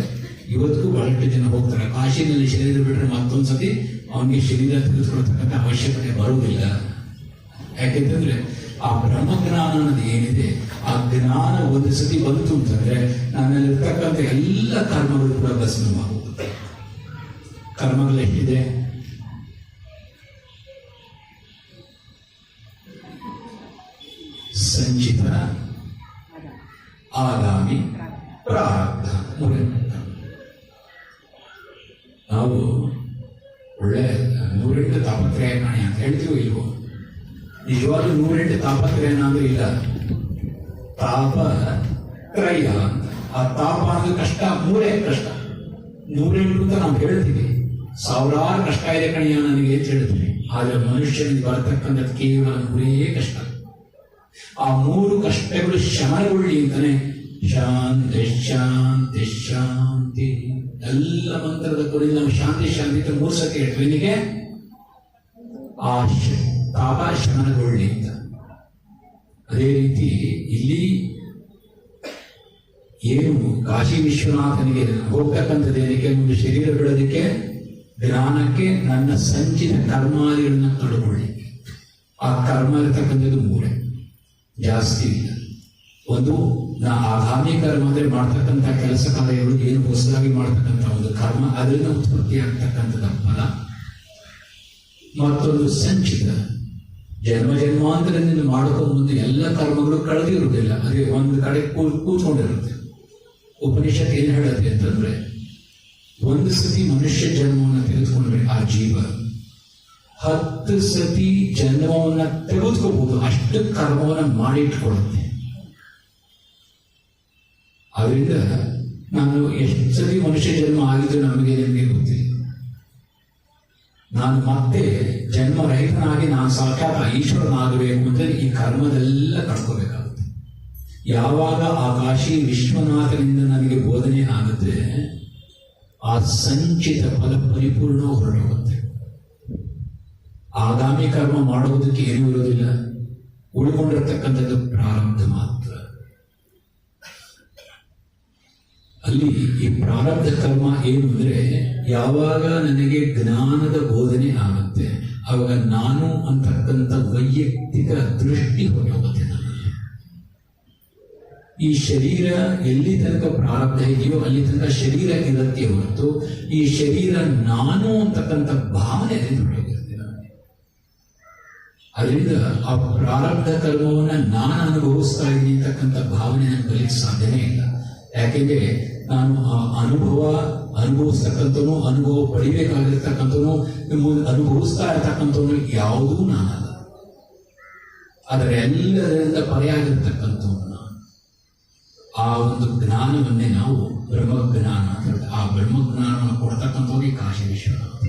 ಇವತ್ತಿಗೂ ಬಹಳಷ್ಟು ಜನ ಹೋಗ್ತಾರೆ. ಕಾಶಿನಲ್ಲಿ ಶರೀರ ಬಿಟ್ಟರೆ ಮತ್ತೊಂದ್ಸತಿ ಅವನಿಗೆ ಶರೀರ ತಿಳಿಸ್ಕೊಳ್ತಕ್ಕಂಥ ಅವಶ್ಯಕತೆ ಬರುವುದಿಲ್ಲ. ಯಾಕೆಂತಂದ್ರೆ ಆ ಬ್ರಹ್ಮಜ್ಞಾನ ಅನ್ನೋದು ಏನಿದೆ, ಆ ಜ್ಞಾನ ಒಂದು ಸತಿ ಬಂತು ಅಂತಂದ್ರೆ ನನ್ನಲ್ಲಿರ್ತಕ್ಕಂಥ ಎಲ್ಲ ಕರ್ಮಗಳು ಕೂಡ ಭಸ್ಮವಾಗುತ್ತೆ. ಕರ್ಮಗಳು ಎಷ್ಟಿದೆ? ಸಂಚಿತ, ಆಗಾಮಿ, ಪ್ರಾರಬ್ಧ. ನಾವು ಒಳ್ಳೆ 108 ತಾಪತ್ರಯ ಕಾಣಿ ಅಂತ ಹೇಳ್ತೀವೋ ಇಲ್ವೋ? ನಿಜವಾಗ್ಲೂ 108 ತಾಪತ್ರಯ ಅಂದ್ರೆ ಇಲ್ಲ, ತಾಪ ತ್ರಯ ಅಂತ. ಆ ತಾಪ ಅಂದ್ರೆ ಕಷ್ಟ, 3 ಕಷ್ಟ. 108 ಅಂತ ನಾವು ಹೇಳ್ತೀವಿ, ಸಾವಿರಾರು ಕಷ್ಟ ಇದೆ ಕಣಿಯ ನನಗೆ ಅಂತ ಹೇಳ್ತೀವಿ. ಆದ್ರೆ ಮನುಷ್ಯನಿಗೆ ಬರತಕ್ಕಂಥ ಕೇವಲ 3 ಕಷ್ಟ. ಆ 3 ಕಷ್ಟಗಳು ಶಮನಗೊಳ್ಳಿ ಅಂತಾನೆ ಶಾಂತಿ ಶಾಂತಿ ಶಾಂತಿ ಎಲ್ಲ ಮಂತ್ರದ ಕೊಡಿ ನಾವು ಶಾಂತಿ ಶಾಂತಿ ಅಂತ 3 ಸತಿ ಹೇಳ್ತೀವಿ. ನಿನಗೆ ಆ ತಾಪ ಶಮನಗೊಳ್ಳಿ ಅಂತ. ಅದೇ ರೀತಿ ಇಲ್ಲಿ ಏನು ಕಾಶಿ ವಿಶ್ವನಾಥನಿಗೆ ಹೋಗ್ತಕ್ಕಂಥದ್ದು ಏನಕ್ಕೆ? ಒಂದು ಶರೀರ ಬಿಡೋದಕ್ಕೆ, ಜ್ಞಾನಕ್ಕೆ, ನನ್ನ ಸಂಚಿತ ಕರ್ಮಾದಿಗಳನ್ನ ತೊಡಕೊಳ್ಳಿ. ಆ ಕರ್ಮ ಇರತಕ್ಕಂಥದ್ದು 3, ಜಾಸ್ತಿ ಇಲ್ಲ. ಒಂದು ಆಗಾಮಿ ಕರ್ಮ ಅಂದ್ರೆ ಮಾಡ್ತಕ್ಕಂಥ ಕೆಲಸ ಕಾರ್ಯಗಳು, ಏನು ಹೊಸದಾಗಿ ಮಾಡ್ತಕ್ಕಂಥ ಒಂದು ಕರ್ಮ, ಅದರಿಂದ ಉತ್ಪತ್ತಿ ಆಗ್ತಕ್ಕಂಥದ್ದು ಫಲ. ಮತ್ತೊಂದು ಸಂಚಿತ, ಜನ್ಮ ಜನ್ಮಾಂತರದಿಂದ ಮಾಡ್ಕೊಂಡು ಮುಂದೆ ಎಲ್ಲ ಕರ್ಮಗಳು ಕಳೆದಿರುವುದಿಲ್ಲ, ಅದೇ ಒಂದು ಕಡೆ ಕೂತ್ಕೊಂಡಿರುತ್ತೆ. ಉಪನಿಷತ್ ಏನ್ ಹೇಳುತ್ತೆ ಅಂತಂದ್ರೆ, ಒಂದು ಸತಿ ಮನುಷ್ಯ ಜನ್ಮವನ್ನು ತೆಗೆದುಕೊಂಡ್ರೆ ಆ ಜೀವ 10 ಸತಿ ಜನ್ಮವನ್ನ ತೆಗೆದುಕೋಬಹುದು, ಅಷ್ಟು ಕರ್ಮವನ್ನ ಮಾಡಿಟ್ಕೊಳ್ಳುತ್ತೆ. ಅದರಿಂದ ನಾನು ಎಷ್ಟು ಸತಿ ಮನುಷ್ಯ ಜನ್ಮ ಆಗಿದ್ದು ನಮಗೆ ಗೊತ್ತಿಲ್ಲ. ನಾನು ಮತ್ತೆ ಜನ್ಮರಹಿತನಾಗಿ ನಾನು ಸಾಕ್ಷಾತ್ ಈಶ್ವರನಾಗಬೇಕು ಅಂದ್ರೆ ಈ ಕರ್ಮದೆಲ್ಲ ಕಳ್ಕೋಬೇಕಾಗುತ್ತೆ. ಯಾವಾಗ ಆ ಕಾಶಿ ವಿಶ್ವನಾಥನಿಂದ ನನಗೆ ಬೋಧನೆ ಆಗುತ್ತೆ, ಆ ಸಂಚಿತ ಫಲ ಪರಿಪೂರ್ಣ ಹೊರಡೋಗುತ್ತೆ. ಆಗಾಮಿ ಕರ್ಮ ಮಾಡುವುದಕ್ಕೆ ಏನೂ ಇರೋದಿಲ್ಲ, ಉಳ್ಕೊಂಡಿರ್ತಕ್ಕಂಥದ್ದು ಪ್ರಾರಬ್ಧ ಮಾತ್ರ. ಅಲ್ಲಿ ಈ ಪ್ರಾರಬ್ಧ ಕರ್ಮ ಏನು ಅಂದ್ರೆ, ಯಾವಾಗ ನನಗೆ ಜ್ಞಾನದ ಬೋಧನೆ ಆಗುತ್ತೆ ಆವಾಗ ನಾನು ಅಂತಕ್ಕಂಥ ವೈಯಕ್ತಿಕ ದೃಷ್ಟಿ ಹೊರಟೋಗುತ್ತೆ ನನ್ನಲ್ಲಿ. ಈ ಶರೀರ ಎಲ್ಲಿ ತನಕ ಪ್ರಾರಬ್ಧ ಇದೆಯೋ ಅಲ್ಲಿ ತನಕ ಶರೀರ ಇರುತ್ತೆ ಹೊರತು ಈ ಶರೀರ ನಾನು ಅಂತಕ್ಕಂಥ ಭಾವನೆ ಹೊರಟೋಗಿರುತ್ತೆ ನನಗೆ. ಅದರಿಂದ ಆ ಪ್ರಾರಬ್ಧ ಕರ್ಮವನ್ನ ನಾನು ಅನುಭವಿಸ್ತಾ ಇದ್ದೀನಿ ಅಂತಕ್ಕಂಥ ಭಾವನೆ ನನಗೆ ಬರಲಿಕ್ಕೆ ಸಾಧ್ಯನೇ ಇಲ್ಲ. ಯಾಕೆಂದ್ರೆ ನಾನು ಆ ಅನುಭವಿಸ್ತಕ್ಕಂಥವನು, ಅನುಭವ ಪಡಿಬೇಕಾಗಿರ್ತಕ್ಕಂಥವನು, ಅನುಭವಿಸ್ತಾ ಇರ್ತಕ್ಕಂಥವನು ಯಾವುದೂ ನಾನಲ್ಲ. ಆದರೆ ಎಲ್ಲರಿಂದ ಪರೆಯಾಗಿರ್ತಕ್ಕಂಥವನು ನಾನು. ಆ ಒಂದು ಜ್ಞಾನವನ್ನೇ ನಾವು ಬ್ರಹ್ಮಜ್ಞಾನ ಅಂತ ಹೇಳ್ತೇವೆ. ಆ ಬ್ರಹ್ಮಜ್ಞಾನವನ್ನು ಕೊಡ್ತಕ್ಕಂಥವ್ರಿಗೆ ಕಾಶಿ ವಿಶ್ವನಾಥ.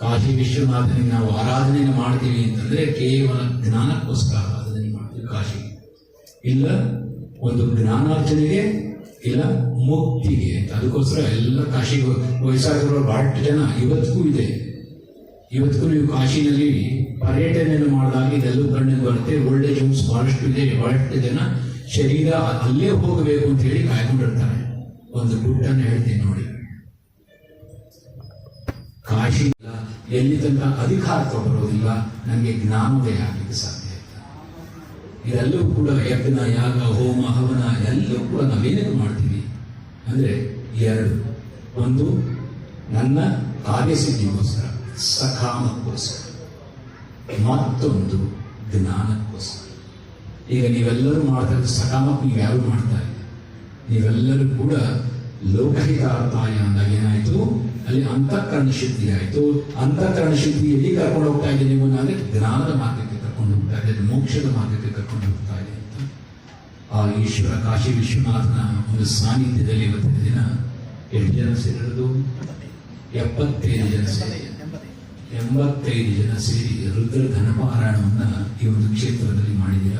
ಕಾಶಿ ವಿಶ್ವನಾಥನಿಗೆ ನಾವು ಆರಾಧನೆಯನ್ನು ಮಾಡ್ತೀವಿ ಅಂತಂದ್ರೆ ಕೇವಲ ಜ್ಞಾನಕ್ಕೋಸ್ಕರ ಆರಾಧನೆ ಮಾಡ್ತೀವಿ. ಕಾಶಿ ಇಲ್ಲ ಒಂದು ಜ್ಞಾನಾರ್ಜನೆಗೆ, ಇಲ್ಲ ಮುಕ್ತಿಗೆ ಅಂತ. ಅದಕ್ಕೋಸ್ಕರ ಎಲ್ಲ ಕಾಶಿಗೆ ವಯಸ್ಸಾಗಿರೋ ಬಹಳಷ್ಟು ಜನ ಇವತ್ತಿಗೂ ಇದೆ. ಇವತ್ತಿಗೂ ನೀವು ಕಾಶಿನಲ್ಲಿ ಪರ್ಯಟನೆಯನ್ನು ಮಾಡಿದಾಗ ಇದೆಲ್ಲೂ ಕಣ್ಣಿಗೆ ಬರುತ್ತೆ. ಒಳ್ಳೆ ಜೂಸ್ ಬಹಳಷ್ಟು ಇದೆ. ಬಹಳಷ್ಟು ಜನ ಶರೀರ ಅಲ್ಲೇ ಹೋಗಬೇಕು ಅಂತ ಹೇಳಿ ಕಾಯ್ಕೊಂಡಿರ್ತಾರೆ. ಒಂದು ಗುಟ್ಟನ್ನು ಹೇಳ್ತೀನಿ ನೋಡಿ, ಕಾಶಿ ಎಲ್ಲಿ ತನಕ ಅಧಿಕಾರ ತಗೊಳ್ಳೋದಿಲ್ಲ ನನಗೆ ಜ್ಞಾನೋದಯ ಆಗಲಿಕ್ಕೆ ಸಾಧ್ಯ. ಇದೆಲ್ಲವೂ ಕೂಡ ಯಜ್ಞ, ಯಾಗ, ಹೋಮ, ಹವನ ಎಲ್ಲವೂ ಕೂಡ ನಾವೇನೇನು ಮಾಡ್ತೀವಿ ಅಂದ್ರೆ 2. ಒಂದು ನನ್ನ ಕಾರ್ಯಸಿದ್ಧಿಗೋಸ್ಕರ, ಸಕಾಮಕ್ಕೋಸ್ಕರ. ಮತ್ತೊಂದು ಜ್ಞಾನಕ್ಕೋಸ್ಕರ. ಈಗ ನೀವೆಲ್ಲರೂ ಮಾಡ್ತಾ ಇದ್ದು ಸಕಾಮಕ್ಕೆ ನೀವು ಯಾರು ಮಾಡ್ತಾ ಇಲ್ಲ. ನೀವೆಲ್ಲರೂ ಕೂಡ ಲೋಕಹಿತಾರ್ಥಾಯ ಅಂದಾಗ ಏನಾಯ್ತು, ಅಲ್ಲಿ ಅಂತಃಕರಣ ಶುದ್ಧಿ ಆಯಿತು. ಅಂತಃಕರಣ ಶುದ್ಧಿ ಎಲ್ಲಿ ಕರ್ಕೊಂಡು ಹೋಗ್ತಾ ಇದೆ ನೀವು ಅಂದ್ರೆ ಜ್ಞಾನದ ಮಾರ್ಗಕ್ಕೆ ಕರ್ಕೊಂಡು ಹೋಗ್ತಾ ಇದೆ, ಮೋಕ್ಷದ ಮಾರ್ಗಕ್ಕೆ ಕರ್ಕೊಂಡು ಹೋಗ್ತಾ ಇದೆ ಅಂತ. ಆ ಈಶ್ವರ ಕಾಶಿ ವಿಶ್ವನಾಥನ ಒಂದು ಸಾನ್ನಿಧ್ಯದಲ್ಲಿ ಇವತ್ತಿನ ದಿನ ಎಷ್ಟು ಜನ ಸೇರಿರೋದು? 75 ಜನ ಸೇರಿ, 85 ಜನ ಸೇರಿ ರುದ್ರ ಘನಪಾರಾಯಣವನ್ನ ಈ ಒಂದು ಕ್ಷೇತ್ರದಲ್ಲಿ ಮಾಡಿದ್ದೀರ.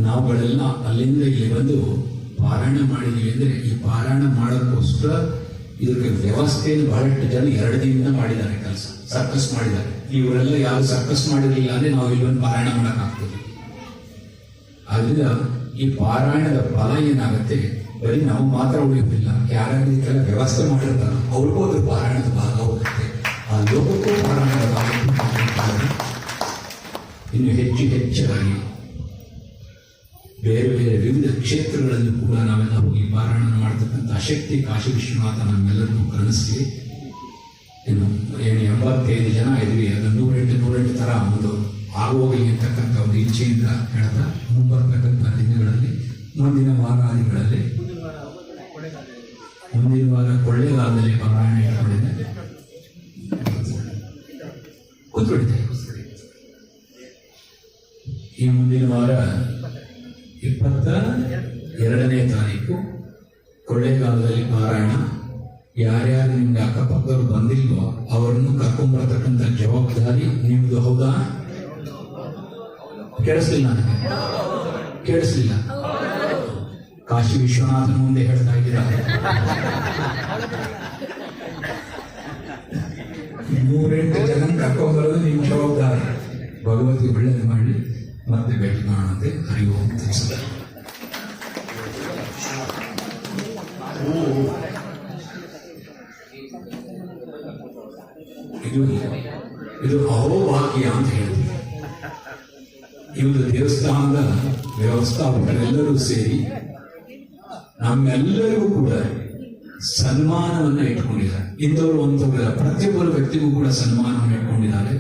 ನಾವುಗಳೆಲ್ಲ ಅಲ್ಲಿಂದ ಇಲ್ಲಿ ಬಂದು ಪಾರಾಯಣ ಮಾಡಿದೀವಿ ಅಂದ್ರೆ ಈ ಪಾರಾಯಣ ಮಾಡೋಕ್ಕೋಸ್ಕರ ಇದಕ್ಕೆ ವ್ಯವಸ್ಥೆಯನ್ನು ಬಹಳಷ್ಟು ಜನ 2 ದಿನದಿಂದ ಮಾಡಿದ್ದಾರೆ ಕೆಲಸ, ಸರ್ಕಸ್ ಮಾಡಿದ್ದಾರೆ. ಇವರೆಲ್ಲ ಯಾರು ಸರ್ಕಸ್ ಮಾಡಿರಲಿಲ್ಲ ಅಂದ್ರೆ ನಾವು ಇಲ್ಲೊಂದು ಪಾರಾಯಣ ಮಾಡೋಕ್ಕಾಗ್ತದೆ. ಆದ್ರಿಂದ ಈ ಪಾರಾಯಣದ ಫಲ ಏನಾಗುತ್ತೆ, ಬರೀ ನಾವು ಮಾತ್ರ ಉಳಿಯೋದಿಲ್ಲ, ಯಾರ್ಯಾರು ಇದಕ್ಕೆಲ್ಲ ವ್ಯವಸ್ಥೆ ಮಾಡಿರ್ತಾರ ಅವ್ರಿಗೂ ಅದ್ರ ಪಾರಾಯಣದ ಭಾಗ ಹೋಗುತ್ತೆ, ಆ ಲೋಕಕ್ಕೂ ಪಾರಾಯಣದ ಭಾಗ. ಇನ್ನು ಹೆಚ್ಚಾಗಿ ಬೇರೆ ಬೇರೆ ವಿವಿಧ ಕ್ಷೇತ್ರಗಳಲ್ಲೂ ಕೂಡ ನಾವೆಲ್ಲ ಹೋಗಿ ಪಾರಾಯಣ ಮಾಡ್ತಕ್ಕಂಥ ಶಕ್ತಿ ಕಾಶಿ ವಿಶ್ವನಾಥ ನಮ್ಮೆಲ್ಲರನ್ನೂ ಕರುಣಿಸಲಿ. ಇನ್ನು 85 ಜನ ಇದ್ವಿ, ಅದು 108 ತರ ಒಂದು ಆಗೋಗಿ ಅಂತಕ್ಕಂಥ ಒಂದು ಇಚ್ಛೆಯಿಂದ ಹೇಳ್ತಾ ಮುಂಬರ್ತಕ್ಕಂಥ ದಿನಗಳಲ್ಲಿ, ಮುಂದಿನ ವಾರಾದಿಗಳಲ್ಲಿ, ಮುಂದಿನ ವಾರ ಕೊಳ್ಳೇಗಾಲದಲ್ಲಿ ಪಾರಾಯಣ ಇಟ್ಕೊಂಡಿದ್ದೆ. ಕೂತ್ಕೊಂಡಿದ್ದೆ. ಈ ಮುಂದಿನ ವಾರ 22ನೇ ತಾರೀಕು ಕೊಳ್ಳೇಗಾಲದಲ್ಲಿ ಪಾರಾಯಣ. ಯಾರ್ಯಾರು ನಿಮ್ಗೆ ಅಕ್ಕಪಕ್ಕದವ್ರು ಬಂದಿಲ್ವೋ ಅವರನ್ನು ಕರ್ಕೊಂಡ್ಬರ್ತಕ್ಕಂಥ ಜವಾಬ್ದಾರಿ ನಿಮ್ದು. ಹೌದಾ? ಕೇಳಿಸ್ಲಿಲ್ಲ? ನನಗೆ ಕೇಳಿಸ್ಲಿಲ್ಲ. ಕಾಶಿ ವಿಶ್ವನಾಥನ ಮುಂದೆ ಹೇಳ್ತಾ ಇದ್ದೀರಾ? 108 ಜನ ಕರ್ಕೊಂಡ್ಬರೋದು ನಿಮ್ ಜವಾಬ್ದಾರಿ. ಭಗವತಿ ಒಳ್ಳೆಯದು ಮಾಡಿ ಮತ್ತೆ ಭೇಟಿ ಮಾಡುವಂತೆ ಅರಿವು ತಿಳಿಸಿದೆ. ಇದು ಅಹೋವಾಕ್ಯ ಅಂತ ಹೇಳ್ತೀವಿ. ಇವತ್ತು ದೇವಸ್ಥಾನದ ವ್ಯವಸ್ಥಾಪಕರೆಲ್ಲರೂ ಸೇರಿ ನಮ್ಮೆಲ್ಲರಿಗೂ ಕೂಡ ಸನ್ಮಾನವನ್ನ ಇಟ್ಕೊಂಡಿದ್ದಾರೆ. ಇಂಥವ್ರು ಒಂಥವ್ರ ಪ್ರತಿಯೊಬ್ಬರು ವ್ಯಕ್ತಿಗೂ ಕೂಡ ಸನ್ಮಾನವನ್ನು ಇಟ್ಕೊಂಡಿದ್ದಾರೆ.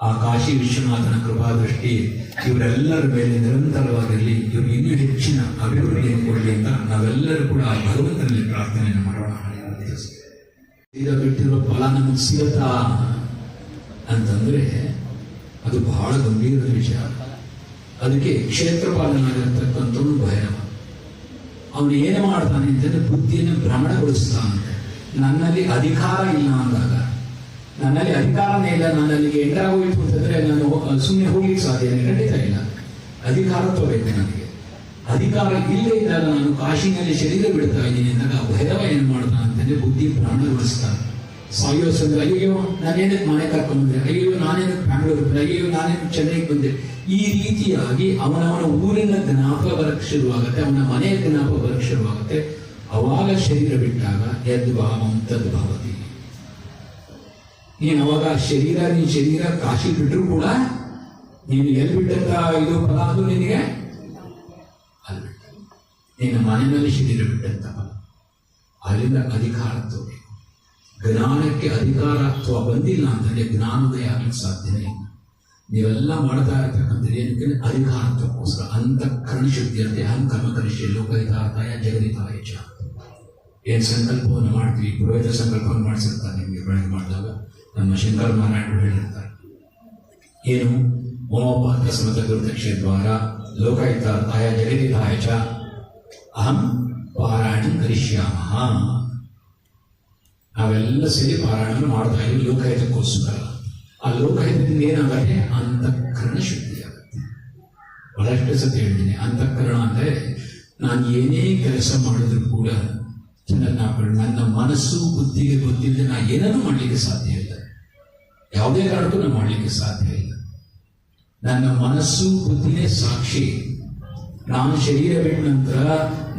ಆ ಕಾಶಿ ವಿಶ್ವನಾಥನ ಕೃಪಾದೃಷ್ಟಿ ಇವರೆಲ್ಲರ ಮೇಲೆ ನಿರಂತರವಾಗಿರಲಿ, ಇವ್ರಿಗೆ ಇನ್ನೂ ಹೆಚ್ಚಿನ ಅಭಿವೃದ್ಧಿಯನ್ನು ಕೊಡಲಿ ಅಂತ ನಾವೆಲ್ಲರೂ ಕೂಡ ಆ ಭಗವಂತನಲ್ಲಿ ಪ್ರಾರ್ಥನೆಯನ್ನು ಮಾಡೋಣ. ಈಗ ಬಿಟ್ಟಿರೋ ಫಲ ನಮಗೆ ಸಿಗತ್ತಾ ಅಂತಂದ್ರೆ ಅದು ಬಹಳ ಗಂಭೀರದ ವಿಷಯ. ಅದಕ್ಕೆ ಕ್ಷೇತ್ರಪಾಲನಾಗಿರ್ತಕ್ಕಂಥವನು ಭೈರವ. ಅವನು ಏನು ಮಾಡ್ತಾನೆ ಅಂತಂದ್ರೆ ಬುದ್ಧಿಯನ್ನು ಭ್ರಮಣಗೊಳಿಸ್ತಾನಂತೆ. ನನ್ನಲ್ಲಿ ಅಧಿಕಾರ ಇಲ್ಲ ಅಂದಾಗ, ನನ್ನಲ್ಲಿ ಅಧಿಕಾರನೇ ಇಲ್ಲ, ನಾನು ಅಲ್ಲಿಗೆ ಎಂಟರ್ ಆಗೋಯ್ತು ಅಂತಂದ್ರೆ ನಾನು ಸುಮ್ಮನೆ ಹೋಗ್ಲಿಕ್ಕೆ ಸಾಧ್ಯ ಖಂಡಿತ ಇಲ್ಲ. ಅಧಿಕಾರ ತಗೋಬೇಕು. ನನಗೆ ಅಧಿಕಾರ ಇಲ್ಲೇ ಇದ್ದಾಗ ನಾನು ಕಾಶಿನಲ್ಲಿ ಶರೀರ ಬಿಡ್ತಾ ಇದ್ದೀನಿ ಅಂದಾಗ ಭೈರವ ಏನು ಮಾಡ್ತಾನೆ ಅಂತಂದ್ರೆ ಬುದ್ಧಿ ಭ್ರಮಣಗೊಳಿಸ್ತಾನೆ. ಸಾಯೋ ಸಂದ್ರೆ ಅಯ್ಯೋ ನಾನೇನಕ್ಕೆ ಮನೆ ಕರ್ಕೊಂಡ್ಬಂದೆ, ಅಯ್ಯೋ ನಾನೇನಕ್ಕೆ ಬ್ಯಾಂಗ್ಳೂರು ಬಂದೆ, ಅಯ್ಯೋ ನಾನೇನು ಚೆನ್ನೈಗೆ ಬಂದೆ. ಈ ರೀತಿಯಾಗಿ ಅವನವನ ಊರಿನ ಜ್ಞಾಪ ಬರಕ್ಕೆ ಶುರುವಾಗುತ್ತೆ, ಅವನ ಮನೆಯ ಜ್ಞಾಪ ಬರಕ್ಕೆ ಶುರುವಾಗುತ್ತೆ. ಅವಾಗ ಶರೀರ ಬಿಟ್ಟಾಗ ಯದ್ಭಾವಂ ತದ್ಭವತಿ. ನೀನು ಅವಾಗ ನೀನ್ ಶರೀರ ಕಾಶಿ ಬಿಟ್ಟರು ಕೂಡ ನೀನು ಎಲ್ಲಿ ಬಿಟ್ಟಂತ ಇದು ಫಲ ಅದು ನಿನಗೆ ಅಲ್ಲಿ ನಿನ್ನ ಮನೆಯಲ್ಲಿ ಶರೀರ ಬಿಟ್ಟಂತ ಫಲ. ಅಲ್ಲಿಂದ ಅಧಿಕಾರ ತಗೋಬೇಕು. ಜ್ಞಾನಕ್ಕೆ ಅಧಿಕಾರತ್ವ ಬಂದಿಲ್ಲ ಅಂತಂದ್ರೆ ಜ್ಞಾನೋದಯ ಆಗಲಿಕ್ಕೆ ಸಾಧ್ಯನೇ ಇಲ್ಲ. ನೀವೆಲ್ಲ ಮಾಡ್ತಾ ಇರ್ತಕ್ಕಂಥದ್ದು ಏನಕ್ಕೆ ಅಧಿಕಾರತ್ವಕ್ಕೋಸ್ಕರ. ಅಂತಃಕರಣ ಶುದ್ಧಿ ಅಂತ ಅಹಂಕರ್ಮ ಕರಿಷ್ಯೆ ಲೋಕಹಿತಾರ್ಥಾಯ ಜಗದಿತಾಯ ಚ. ಏನ್ ಸಂಕಲ್ಪವನ್ನು ಮಾಡ್ತೀವಿ, ಪುರೋಹಿತ ಸಂಕಲ್ಪವನ್ನು ಮಾಡಿಸಿರ್ತಾರೆ ನಿಮಗೆ ಬೆಳಗ್ಗೆ ಮಾಡಿದಾಗ. ನಮ್ಮ ಶಂಕರ ನಾರಾಯಣರು ಹೇಳಿರ್ತಾರೆ ಏನು, ಮೋಮೋಪಾತ್ರ ಸಮತ ದುರ್ದಕ್ಷೇದ್ವಾರ ಲೋಕಹಿತಾರ್ಥಾಯ ಜಗದಿತಾಯ ಚ ಅಹಂ ಪಾರಾಯಣ ಕರಿಷ್ಯಾಮಃ. ನಾವೆಲ್ಲ ಸೇರಿ ಪಾರಾಯಣ ಮಾಡ್ತಾ ಇದ್ದೀವಿ ಲೋಕಹಿತಕ್ಕೋಸ್ಕರ. ಆ ಲೋಕಹಿತದಿಂದ ಏನಾಗುತ್ತೆ, ಅಂತಃಕರಣ ಶುದ್ಧಿ ಆಗುತ್ತೆ. ಬಹಳಷ್ಟು ಸತಿ ಹೇಳಿದ್ದೀನಿ, ಅಂತಃಕರಣ ಅಂದ್ರೆ ನಾನು ಏನೇ ಕೆಲಸ ಮಾಡಿದ್ರು ಕೂಡ ನನ್ನ ಮನಸ್ಸು ಬುದ್ಧಿಗೆ ಗೊತ್ತಿಲ್ಲದೆ ನಾ ಏನನ್ನೂ ಮಾಡ್ಲಿಕ್ಕೆ ಸಾಧ್ಯ ಇಲ್ಲ. ಯಾವುದೇ ಕಾರಣಕ್ಕೂ ನಾನು ಮಾಡ್ಲಿಕ್ಕೆ ಸಾಧ್ಯ ಇಲ್ಲ. ನನ್ನ ಮನಸ್ಸು ಬುದ್ಧಿನೇ ಸಾಕ್ಷಿ. ನಾನು ಶರೀರ ಬಿಟ್ಟ ನಂತರ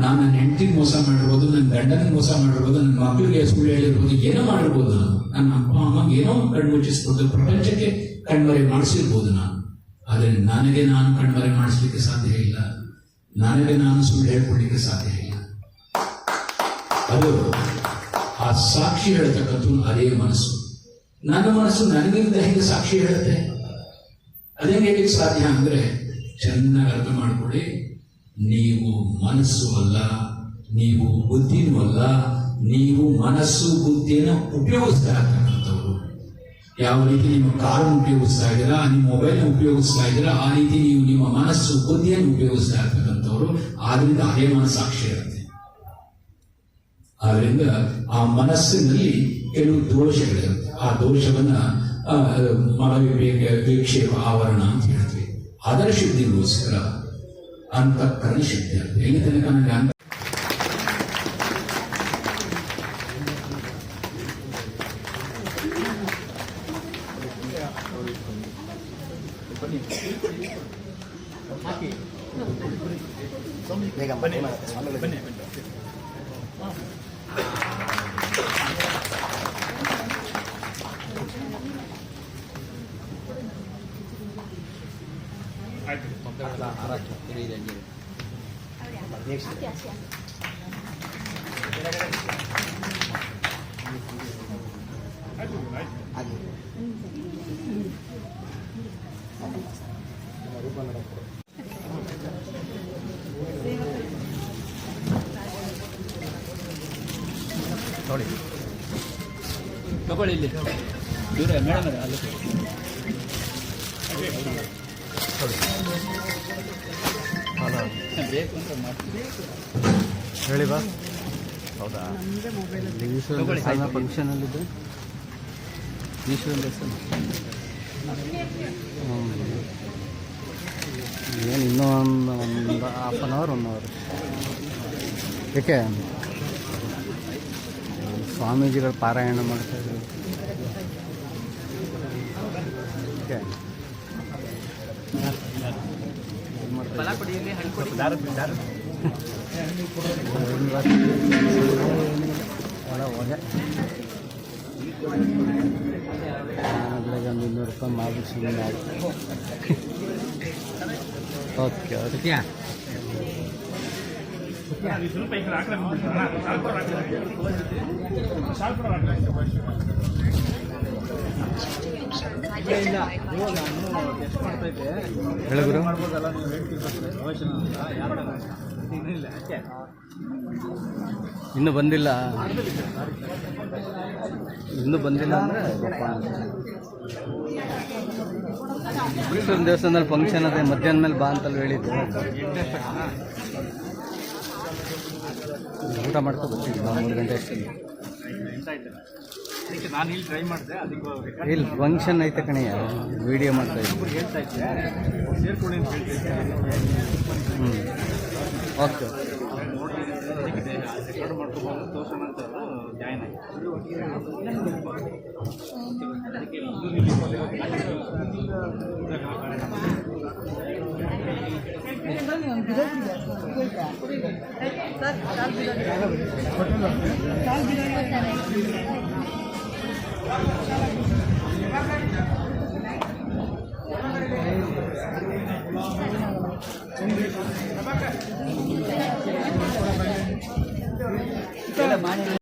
ನಾನು ನನ್ನ ಹೆಂಡತಿಗೆ ಮೋಸ ಮಾಡಿರ್ಬೋದು, ನನ್ನ ಗಂಡನಿಗೆ ಮೋಸ ಮಾಡಿರ್ಬೋದು, ನನ್ನ ಮಕ್ಕಳಿಗೆ ಸುಳ್ಳು ಹೇಳಿರ್ಬೋದು, ಏನೋ ಮಾಡಿರ್ಬೋದು. ನಾನು ನನ್ನ ಅಪ್ಪ ಅಮ್ಮಗೆ ಏನೋ ಕಣ್ಮುಚ್ಚಿಸ್ಬೋದು, ಪ್ರಪಂಚಕ್ಕೆ ಕಣ್ಮರೆ ಮಾಡಿಸಿರ್ಬೋದು ನಾನು. ಆದರೆ ನನಗೆ ನಾನು ಕಣ್ಮರೆ ಮಾಡಿಸ್ಲಿಕ್ಕೆ ಸಾಧ್ಯ ಇಲ್ಲ, ನನಗೆ ನಾನು ಸುಳ್ಳು ಹೇಳ್ಕೊಳ್ಲಿಕ್ಕೆ ಸಾಧ್ಯ ಇಲ್ಲ. ಅದು ಆ ಸಾಕ್ಷಿ ಹೇಳ್ತಕ್ಕಂಥ ಅದೇ ಮನಸ್ಸು. ನನ್ನ ಮನಸ್ಸು ನನಗಿಂತ ಹೇಗೆ ಸಾಕ್ಷಿ ಹೇಳುತ್ತೆ? ಅದೇ ಹೇಗೆ ಸಾಧ್ಯ ಅಂದ್ರೆ ಚೆನ್ನಾಗಿ ಅರ್ಥ ಮಾಡ್ಕೊಳ್ಳಿ. ನೀವು ಮನಸ್ಸು ಅಲ್ಲ, ನೀವು ಬುದ್ಧಿನೂ ಅಲ್ಲ, ನೀವು ಮನಸ್ಸು ಬುದ್ಧಿಯನ್ನು ಉಪಯೋಗಿಸ್ತಾ ಇರ್ತಕ್ಕಂಥವ್ರು. ಯಾವ ರೀತಿ ನಿಮ್ಮ ಕಾರನ್ನು ಉಪಯೋಗಿಸ್ತಾ ಇದ್ದೀರಾ, ನಿಮ್ಮ ಮೊಬೈಲ್ ಉಪಯೋಗಿಸ್ತಾ ಇದ್ದೀರಾ, ಆ ರೀತಿ ನೀವು ನಿಮ್ಮ ಮನಸ್ಸು ಬುದ್ಧಿಯನ್ನು ಉಪಯೋಗಿಸ್ತಾ ಇರ್ತಕ್ಕಂಥವ್ರು. ಆದ್ರಿಂದ ಅದೇ ಮನಸ್ಸಾಕ್ಷಿ ಇರುತ್ತೆ. ಆದ್ರಿಂದ ಆ ಮನಸ್ಸಿನಲ್ಲಿ ಕೆಲವು ದೋಷಗಳಿರುತ್ತೆ. ಆ ದೋಷವನ್ನ ವಿಕ್ಷೇಪ ಆವರಣ ಅಂತ ಹೇಳ್ತೀವಿ. ಅದರ ಶುದ್ಧಿಗೋಸ್ಕರ ಅಂತಃಕರಣ ಶುದ್ಧಿ ಆಗುತ್ತೆ. ಎಲ್ಲಿ ತನಕ ನನಗೆ ಬೇಗ ಬನ್ನಿ ಸ್ವಾಮಿಗಳು. ಬನ್ನಿ ಹಾಗೆ ರೂಪ ಮೇಡಮ್ ತಗೊಳ್ಳಿ ಇಲ್ಲಿ ದೂರ ಮೇಡಮ್ ಅಲ್ಲಿ ಬೇಕು ಅಂತ ಮಾಡ್ತೀವಿ ಹೇಳಿ ಬಾ. ಹೌದಾ, ಈಶ್ವರನ ಫಂಕ್ಷನಲ್ಲಿದ್ದು ಈಶ್ವರನ ದೇವಸ್ಥಾನ ಏನು ಇನ್ನೂ ಒಂದು ಹಾಫ್ ಆನ್ ಅವರ್ 1 ಅವರ್. ಏಕೆ ಸ್ವಾಮೀಜಿಗಳು ಪಾರಾಯಣ ಮಾಡ್ತಾಯಿದ್ರು. ಓಕೆ ಒಳಗೆ ಬೆಳಗ್ಗೆ ಒಂದು 200 ರೂಪಾಯಿ ಮಾಡ್ಬಿಟ್ಟು ಸುಮ್ಮನೆ ಆಯಿತು. ಓಕೆ ಓಕೆ ಹೇಳಗುರು ಇನ್ನೂ ಬಂದಿಲ್ಲ ಅಂದರೆ ಈಶ್ವರನ ದೇವಸ್ಥಾನದಲ್ಲಿ ಫಂಕ್ಷನ್ ಅದೇ ಮಧ್ಯಾಹ್ನ ಮೇಲೆ ಬಾ ಅಂತಲ್ಲಿ ಹೇಳಿದ್ದು. ಊಟ ಮಾಡ್ಕೊ ಬರ್ತೀವಿ ನಾವು 3 ಗಂಟೆ ಅಷ್ಟೇ. ನಾನು ಇಲ್ಲಿ ಟ್ರೈ ಮಾಡಿದೆ, ಅದಕ್ಕೆ ಇಲ್ಲಿ ಫಂಕ್ಷನ್ ಐತೆ ಕಣಯ್ಯ, ವಿಡಿಯೋ ಮಾಡ್ತಾ ಇದ್ದೀನಿ. ಹೇಳ್ತಾ ಇದ್ದೆ ಸೇರ್ಕೊಳ್ಳಿ ಅಂತ ಹೇಳ್ತಿದ್ದೆ. ಓಕೆ ರೆಕಾರ್ಡ್ ಮಾಡ್ಕೊಂಡು ತೋರ್ಸೋಣ ಅಂತ ಜಾಯ್ನ್ ಆಗಿ